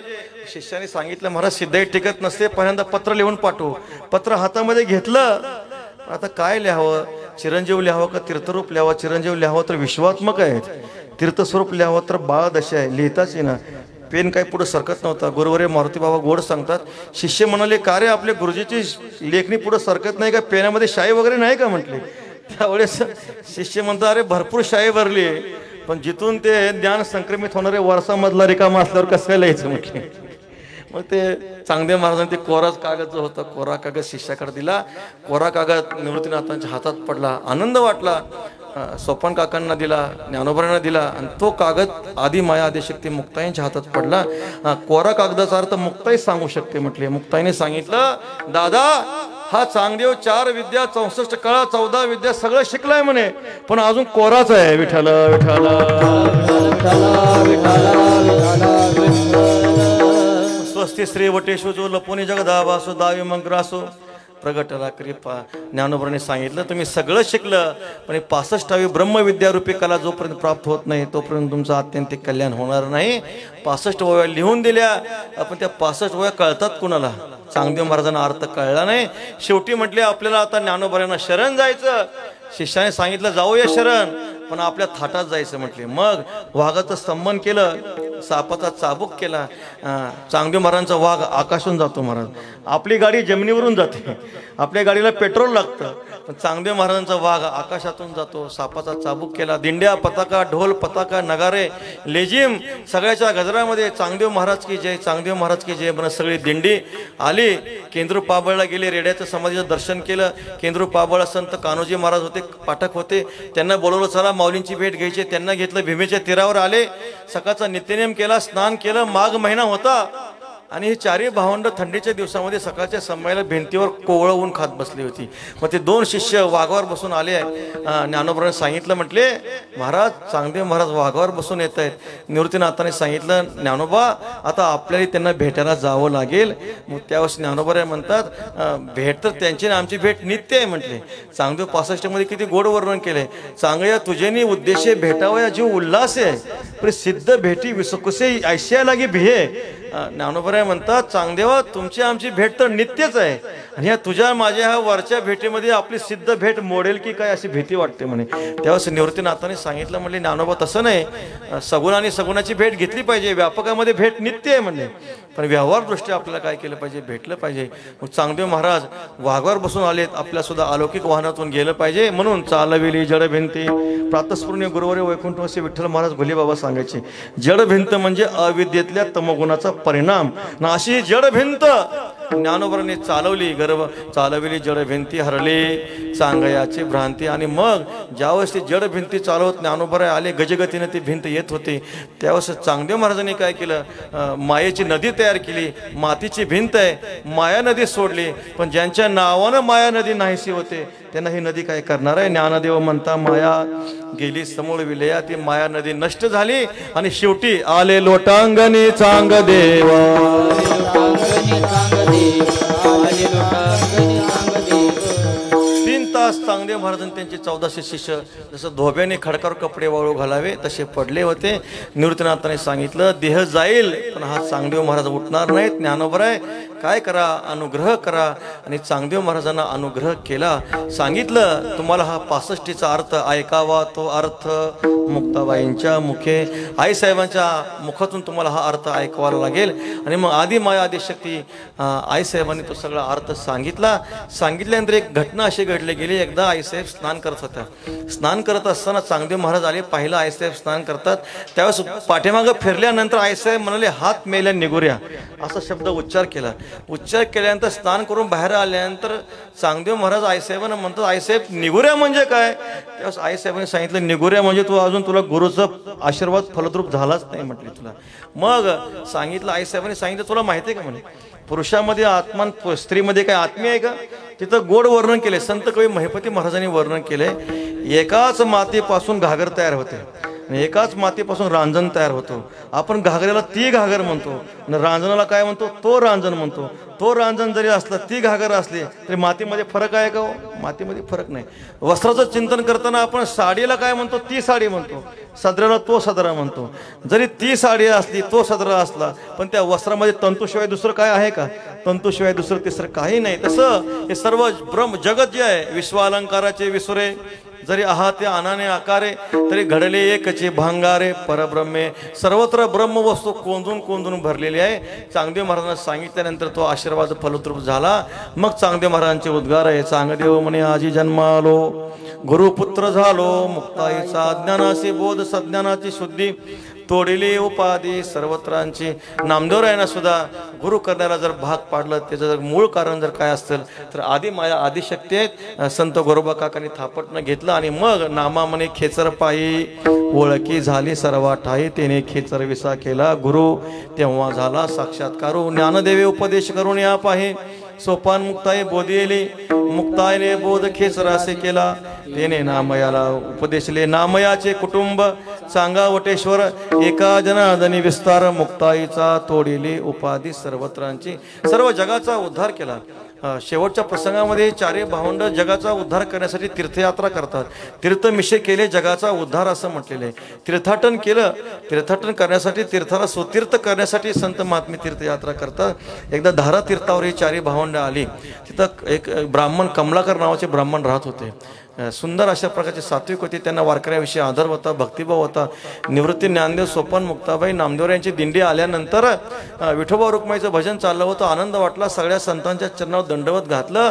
शिष्याने सांगितलं, महाराज सिद्धाई टिकत नसते, पहिल्यांदा पत्र लिहून पाठवू. पत्र हातामध्ये घेतलं. आता काय लिहावं, चिरंजीव लिहावं का तीर्थरूप लिहावं. चिरंजीव लिहावं तर विश्वात्मक आहे, तीर्थस्वरूप लिहावं तर बाळ दशा आहे, लिहिताच येईना. पेन काही पुढे सरकत नव्हता. गुरुवर्य मारुती बाबा गोड सांगतात. शिष्य म्हणाले, का रे आपल्या गुरुजीची लेखणी पुढे सरकत नाही का, पेनामध्ये शाई वगैरे नाही का म्हटले. त्यावेळेस शिष्य म्हणतात, अरे भरपूर शाई भरली, पण जिथून ते ज्ञान संक्रमित होणारे वर्षामधला रिकामा असल्यावर कसं काय लिहायचं म्हटले. मग ते चांगदेव महाराजांनी ते कोराच कागद जो होता, कोरा कागद शिष्याकडे दिला. कोरा कागद निवृत्तीनाथांच्या हातात पडला. आनंद वाटला. सोपान काकांना दिला, ज्ञानोबरांना दिला आणि तो कागद आदिमाया आदिशक्ती मुक्ताईंच्या हातात पडला. कोरा कागदाचा अर्थ मुक्ताई सांगू शकते म्हटले. मुक्ताईने सांगितलं, दादा हा चांगदेव 4 विद्या 64 कळा 14 विद्या सगळं शिकलाय म्हणे, पण अजून कोराच आहे. विठ्ठल विठ्ठल स्वस्ति श्री वटेशो जो लपोनी जगदावासो दावी मंगरासो प्रगटला कृपा. ज्ञानोबरांनी सांगितलं, तुम्ही सगळं शिकलं, पण 65वी ब्रह्मविद्यारूपी कला जोपर्यंत प्राप्त होत नाही तोपर्यंत तुमचं आत्यंतिक कल्याण होणार नाही. 65 वया लिहून दिल्या, आपण त्या 65 वया कळतात कुणाला. चांगदेव महाराजांना अर्थ कळला नाही. शेवटी म्हटले, आपल्याला आता ज्ञानोबरांना शरण जायचं. शिष्याने सांगितलं, जाऊया शरण, पण आपल्या थाटात जायचं म्हटले. मग वाघाचं स्तंभन केलं, सापाचा चाबूक केला. चांगदेव महाराजांचा वाघ आकाशातून जातो महाराज, आपली गाडी जमिनीवरून जाते, आपल्या गाडीला पेट्रोल लागतं, पण चांगदेव महाराजांचा वाघ आकाशातून जातो. सापाचा चाबूक केला. दिंड्या, पताका, ढोल, पताका, नगारे, लेझिम सगळ्याच्या गजरामध्ये चांगदेव महाराज की जय, चांगदेव महाराज की जय म्हणत सगळी दिंडी आली. केंद्र पाबळला गेले, रेड्याचं समाधीचं दर्शन केलं. केंद्र पाबळ संत कान्होजी महाराज होते, पाठक होते, त्यांना बोलवलं, चला माऊलींची भेट घ्यायची. त्यांना घेतलं. भीमेच्या तीरावर आले. सकाळचा नित्यनेम केला, स्नान केलं. माघ महिना होता आणि ही चारही भावंड थंडीच्या दिवसामध्ये सकाळच्या समयाला भिंतीवर कोवळं ऊन खात बसली होती. मग ते दोन शिष्य वाघावर बसून आले. ज्ञानोबांनी सांगितलं, म्हटले महाराज चांगदेव महाराज वाघावर बसून येत आहेत. निवृत्तीनाथाने सांगितलं, ज्ञानोबा आता आपल्याला त्यांना भेटायला जावं लागेल. मग त्यावेळेस ज्ञानोबा म्हणतात, भेट तर त्यांची ना आमची भेट नित्य आहे म्हटले. चांगदेव 65 मध्ये किती गोड वर्णन केले. चांगया तुझेनी उद्देशे भेटावया जीव उल्हास आहे, पण सिद्ध भेटी विसकुसे ऐश्या लागी भिये. ज्ञानोबा म्हणतात, चांगदेवा तुमची आमची भेट तर नित्यच आहे, आणि या तुझ्या माझ्या ह्या वरच्या भेटीमध्ये आपली सिद्ध भेट मोडेल की काय अशी भीती वाटते म्हणे. त्यावेळेस निवृत्तीनाथाने सांगितलं, म्हणले ज्ञानोबा तसं नाही, सगुण आणि सगुणाची भेट घेतली पाहिजे. व्यापकामध्ये भेट नित्य आहे म्हणले, पण व्यवहार दृष्ट्या आपल्याला काय केलं पाहिजे, भेटलं पाहिजे. मग चांगदेव महाराज वाघावर बसून आलेत, आपल्या सुद्धा अलौकिक वाहनातून गेलं पाहिजे. म्हणून चालविली जड भिंती. प्रातस्पूर्णी गुरुवारी वैकुंठवासी विठ्ठल महाराज घोलेबाबा सांगायचे, जड भिंत म्हणजे अविद्येतल्या तमगुणाचा परिणाम ना. अशी जड भिंत ज्ञानोबांनी चालवली. गर्भ चालविली जड भिंती हरले चांगयाची भ्रांती. आणि मग ज्यावेळेस ती जड भिंती चालवत ज्ञानोबा आले, गजगतीने ती भिंत येत होती, त्यावेळेस चांगदेव महाराजांनी काय केलं, मायेची नदी तयार केली. मातीची भिंत आहे, माया नदी सोडली. पण ज्यांच्या नावानं माया नदी नाहीशी होते त्यांना ही नदी काय करणार आहे. ज्ञानदेव म्हणता, माया गेली समूळ विलया. ती माया नदी नष्ट झाली आणि शेवटी आले लोटांगणी चांगदेव. 3 तास चांगदेव महाराजांनी त्यांचे 1400 शिष्य जसं धोब्याने खडकावर कपडे वाळू घालावे तसे पडले होते. निवृत्तीनाथाने सांगितलं, देह जाईल पण हा चांगदेव महाराज उठणार नाहीत. ज्ञानोबा काय करा, अनुग्रह करा. आणि चांगदेव महाराजांना अनुग्रह केला. सांगितलं, तुम्हाला हा 65चा अर्थ ऐकावा. तो अर्थ मुक्ताबाईंच्या मुखे, आईसाहेबांच्या मुखातून तुम्हाला हा अर्थ ऐकवावा लागेल. आणि मग आदि माया आदिशक्ती आईसाहेबांनी तो सगळा अर्थ सांगितल्यानंतर एक घटना अशी घडली गेली. एकदा आईसाहेब स्नान करत होत्या. स्नान करत असताना चांगदेव महाराज आले, पाहिलं आईसाहेब स्नान करतात. त्यावेळेस पाठीमागं फिरल्यानंतर आईसाहेब म्हणाले, हात मेल्या निगुऱ्या असा शब्द उच्चार केला. उच्चार केल्यानंतर स्नान करून बाहेर आल्यानंतर चांगदेव महाराज आईसाहेबांना म्हणतात, आईसाहेब निगुऱ्या म्हणजे काय. त्यावेळेस आईसाहेबांनी सांगितलं, निगुऱ्या म्हणजे तू अजून तुला गुरुचा आशीर्वाद फलद्रूप झालाच नाही म्हटले तुला. मग सांगितलं, आईसाहेबांनी सांगितलं, तुला माहिती आहे का म्हणे, पुरुषामध्ये आत्मा स्त्रीमध्ये काय आत्मी आहे का. तिथं गोड वर्णन केले. संत कवी महिपती महाराजांनी वर्णन केले, एकाच मातीपासून घागर तयार होते, एकाच मातीपासून रांजण तयार होतो. आपण घागऱ्याला ती घागर म्हणतो, आणि रांजणाला काय म्हणतो, तो रांजण म्हणतो. तो रांजण जरी असला, ती घागर असली तरी मातीमध्ये फरक आहे का हो. मातीमध्ये फरक नाही. वस्त्राचं चिंतन करताना आपण साडीला काय म्हणतो, ती साडी म्हणतो. सदराला तो सदरा म्हणतो. जरी ती साडी असली, तो सदरा असला, पण त्या वस्त्रामध्ये तंतूशिवाय दुसरं काय आहे का. तंतूशिवाय दुसरं तिसरं काही नाही. तसं हे सर्व ब्रह्म जगत जे आहे, विश्वालंकाराचे विसुरे जरी आहाते अनाने आकारे, तरी घडले एकचे भांगारे परब्रह्मे. सर्वत्र ब्रह्मवस्तू कोंदून कोंदून भरलेली आहे. चांगदेव महाराजांना सांगितल्यानंतर तो आशीर्वाद फलद्रूप झाला. मग चांगदेव महाराजांचे उद्गार आहे, चांगदेव म्हणे आजी जन्मालो, गुरुपुत्र झालो, मुक्ताईचा अज्ञानाशी बोध, सज्ञानाची शुद्धी, तोडिली उपाधी सर्वत्रांची. नामदेवरायांना सुद्धा गुरु करण्याला जर भाग पाडलं, त्याचं जर मूळ कारण जर काय असेल तर आदि माया आदिशक्ती आहेत. संत गोरोबा काकांनी थापटणं घेतलं आणि मग नामा म्हणे खेचर पायी ओळखी झाली सर्वा ठाई, त्याने खेचर विसा केला गुरु, तेव्हा झाला साक्षात्कारू. ज्ञानदेवे उपदेश करून या पाहे, सोपान मुक्ताई बोधिले, मुक्ताईने बोध खेचरासे केला, तेने नामयाला उपदेशले. नामयाचे कुटुंब सांगा वटेश्वर, एका जनार्दनी विस्तार, मुक्ताईचा तोडिले उपाधी सर्वत्रांची. सर्व जगाचा उद्धार केला. शेवटच्या प्रसंगामध्ये चारही भावंड जगाचा उद्धार करण्यासाठी तीर्थयात्रा करतात. तीर्थमिशे केले जगाचा उद्धार असं म्हटलेलं आहे. तीर्थाटन केलं, तीर्थाटन करण्यासाठी, तीर्थाला सुतीर्थ करण्यासाठी संत महात्मे तीर्थयात्रा करतात. एकदा धारा तीर्थावर ही चारही भावंड आली. तिथं एक ब्राह्मण कमलाकर नावाचे ब्राह्मण राहत होते. सुंदर अशा प्रकारचे सात्विक होते. त्यांना वारकऱ्याविषयी आदर होता, भक्तिभाव होता. निवृत्ती ज्ञानदेव, सोपान मुक्ताबाई, नामदेवरायांची दिंडी आल्यानंतर विठोबा रुक्माईचं भजन चाललं होतं. आनंद वाटला. सगळ्या संतांच्या चरणावर दंडवत घातलं.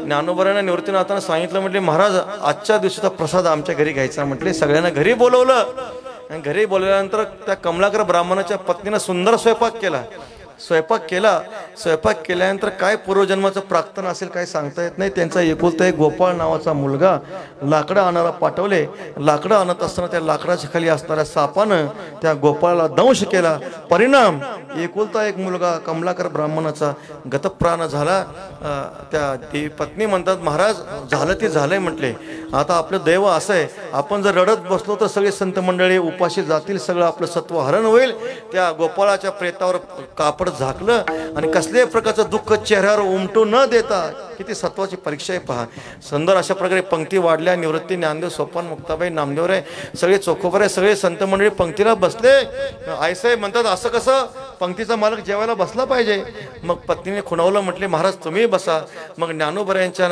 ज्ञानोबारायांना निवृत्तीनाथांना सांगितलं, म्हटले महाराज आजच्या दिवशीचा प्रसाद आमच्या घरी घ्यायचा म्हटले. सगळ्यांना घरी बोलवलं. आणि घरी बोलवल्यानंतर त्या कमलाकर ब्राह्मणाच्या पत्नीनं सुंदर स्वयंपाक केला. स्वयंपाक केल्यानंतर काय पूर्वजन्माचं प्राक्तन असेल काय सांगता येत नाही. त्यांचा एकुलता एक गोपाळ नावाचा मुलगा लाकडं आणायला पाठवले. लाकडं आणत असताना त्या लाकडाच्या खाली असणाऱ्या सापानं त्या गोपाळाला दंश केला. परिणाम एकुलता एक मुलगा कमलाकर ब्राह्मणाचा गतप्राण झाला. त्या ती पत्नी म्हणतात, महाराज झालं ते झालंय म्हटले. आता आपलं दैव असं आहे, आपण जर रडत बसलो तर सगळे संत मंडळी उपाशी जातील, सगळं आपलं सत्व हरण होईल. त्या गोपाळाच्या प्रेतावर कापड झाकलं आणि कसल्याही प्रकारचं दुःख चेहऱ्यावर उमटू न देता, किती सत्वाची परीक्षा आहे पहा. सुंदर अशा प्रकारे पंक्ती वाढल्या. निवृत्ती, ज्ञानदेव, सोपान, मुक्ताबाई, नामदेवराय सगळे चोखोबर आहे, सगळे संत मंडळी पंक्तीला बसले. आईसाहेब म्हणतात, असं कसं, पंक्तीचा मालक जेवायला बसला पाहिजे. मग पत्नीने खुणावलं, म्हटले महाराज तुम्ही बसा. मग ज्ञानोबरायांच्या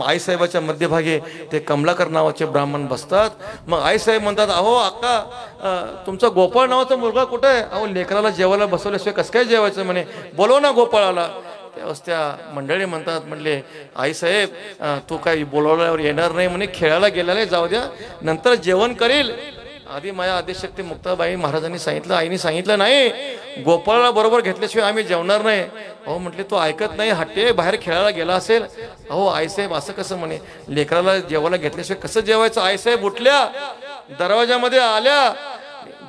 आईसाहेबाच्या मध्यभागी ते कमलाकर नावाचे ब्राह्मण बसतात. मग आईसाहेब म्हणतात, अहो अक्का, तुमचा गोपाळ नावाचा मुलगा कुठे आहे? अहो लेकराला जेवायला बसवल्याशिवाय कसं काय जेवायचं म्हणे, बोलव ना गोपाळाला. त्यावेळेस त्या मंडळी म्हणतात, म्हणले आईसाहेब तू काही बोलवल्यावर येणार नाही म्हणे, खेळायला गेलेला जाऊ द्या, नंतर जेवण करील. आधी माया आदिशक्ती मुक्ताबाई महाराजांनी सांगितलं, आईने सांगितलं नाही, गोपाळाला बरोबर घेतल्याशिवाय आम्ही जेवणार नाही. अहो म्हटले तो ऐकत नाही, हट्टे, बाहेर खेळायला गेला असेल. अहो आईसाहेब असं कसं म्हणे, लेकराला जेवायला घेतल्याशिवाय कसं जेवायचं? आईसाहेब उठल्या, दरवाजामध्ये आल्या,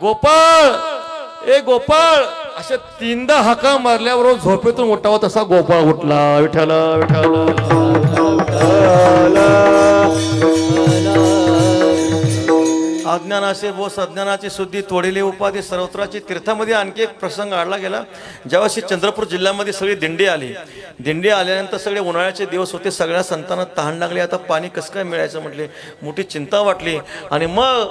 गोपाळ, ए गोपाळ, अशा 3दा हाका मारल्यावर झोपेतून उठावा तसा गोपाळ उठला. विठ्ठल अज्ञानाचे बोस अज्ञानाची शुद्धी तोडिली उपाधी सर्वत्राची. तीर्थामध्ये आणखी एक प्रसंग आणला गेला. जेव्हा चंद्रपूर जिल्ह्यामध्ये सगळी दिंडी आली, दिंडी आल्यानंतर सगळे उन्हाळ्याचे दिवस होते, सगळ्या संतांना तहान लागली. आता पाणी कसं काय मिळायचं म्हटले, मोठी चिंता वाटली. आणि मग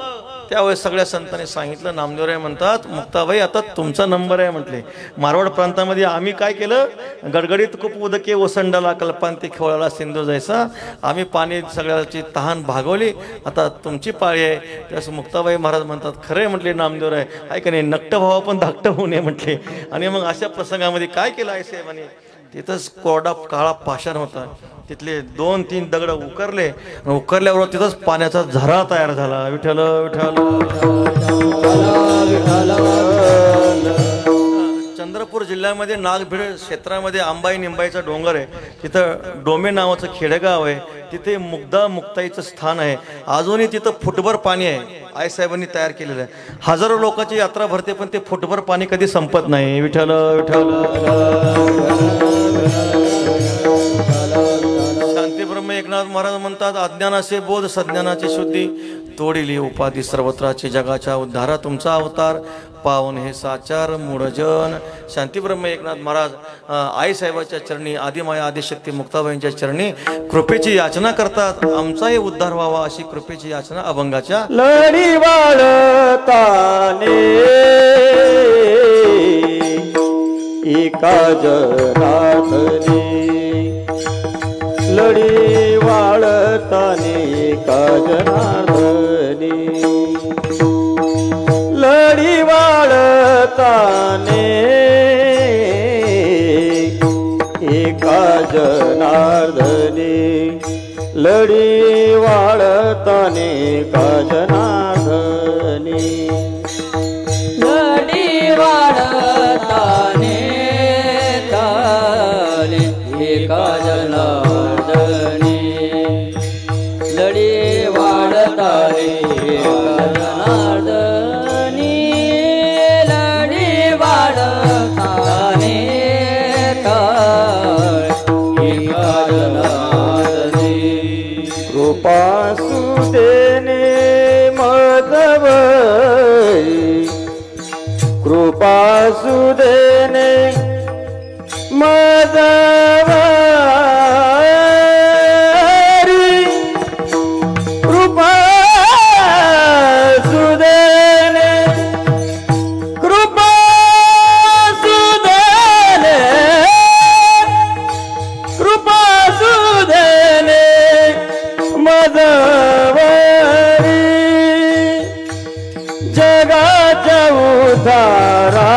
त्यावेळेस सगळ्या संतांनी सांगितलं, नामदेवराय म्हणतात, मुक्ताबाई आता तुमचा नंबर आहे म्हटले. मारवाड प्रांतामध्ये आम्ही काय केलं, गडगडीत खूप उदके ओसंडाला कल्पांती खेळाला सिंधू जायचा, आम्ही पाणी सगळ्याची तहान भागवली, आता तुमची पाळी आहे. त्यास मुक्ताबाई महाराज म्हणतात, खरे म्हटले नामदेवराय, आहे का नाही, नक्ट व्हावं पण धाकट होऊ नये म्हटले. आणि मग अशा प्रसंगामध्ये काय केलं आहे साहेबांनी, तिथंच कोरडा काळा पाषाण होता, तिथले 2-3 दगड उकरले, उकरल्यावर तिथंच पाण्याचा झरा तयार झाला. विठ्ठल विठ्ठल. चंद्रपूर जिल्ह्यामध्ये नागभीड क्षेत्रामध्ये आंबाई निंबाईचा डोंगर आहे, तिथं डोमे नावाचं खेडेगाव आहे, तिथे मुक्ताईचं स्थान आहे. अजूनही तिथं फुटभर पाणी आहे, आईसाहेबांनी तयार केलेलं आहे. हजारो लोकांची यात्रा भरते, पण ते फुटभर पाणी कधी संपत नाही. विठ्ठल विठ्ठल. शांती ब्रह्म एकनाथ महाराज म्हणतात, अज्ञानाचे बोध सज्ञानाची शुद्धी तोडिली उपाधी सर्वत्राची, जगाच्या उद्धारा तुमचा अवतार, पावन हे साचार मूढजन. शांती ब्रह्म एकनाथ महाराज आईसाहेबाच्या चरणी, आदिमाया आदिशक्ती मुक्ताबाईंच्या चरणी कृपेची याचना करतात, आमचाही उद्धार व्हावा अशी कृपेची याचना अभंगाच्या. लढी वाळताने एका जनार्दनी, लढी वाळताने एका जनार्दनी, लढी वाळताने एका जनार्दनी, लढी वाळताने एका जनार्दनी, लढी वाळताने ताने एका जनार्दनी, लढी वाळताने एका जनार्दनी, लढी वाळताने एका जनार्दनी. कृपा सुदेने मधव, कृपा सुदेने मधव, कृपा सुदेने, कृपा सुदेने, कृपा सुदेने मधवरी, जगाच्या उद्धारा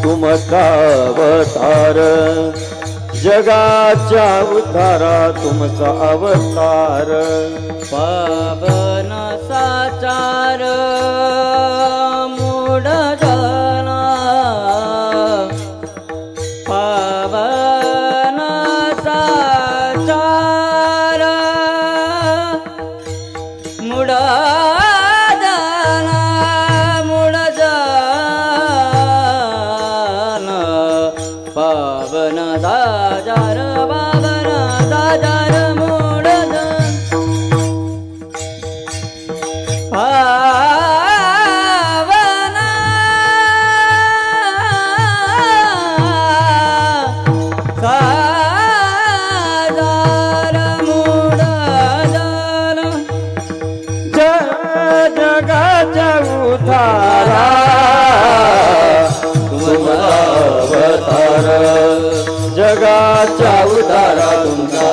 तुमचा अवतार, जगाच्या उद्धारा तुमचा अवतार. पावन साचार मूढ जना, उद्धारा तुमचा अवतार जगाचा उद्धारा तुमचा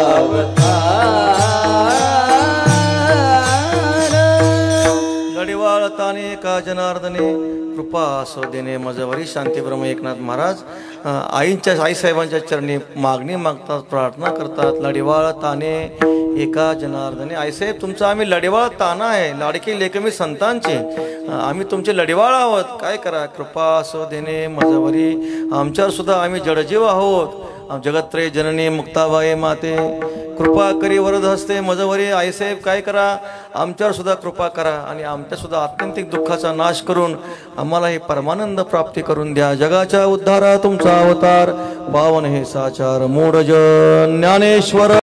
लढिवाळ ताने का जनार्दने कृपा असो देणे मजवरी शांतीब्रह्म एकनाथ महाराज आईसाहेबांच्या चरणी मागणी मागतात, प्रार्थना करतात. लढिवाळ ताने एका जनार्दने. आईसाहेब तुमचा आम्ही लढिवाळ ताना आहे, लाडकी लेखमी संतांची, आम्ही तुमचे लढिवाळ आहोत. काय करा, कृपा असो देणे मजवरी. आमच्यावर सुद्धा आम्ही जडजीव आहोत. जगत्रे जननी मुक्ताबाई माते कृपा करी वरद हस्ते मजवरी. आईसाहेब काय करा, आमच्यावर सुद्धा कृपा करा आणि आमच्या सुद्धा आत्यंतिक दुःखाचा नाश करून आम्हाला हे परमानंद प्राप्ती करून द्या. जगाच्या उद्धारा तुमचा अवतार पावन हे साचार मूढ जन ज्ञानेश्वर.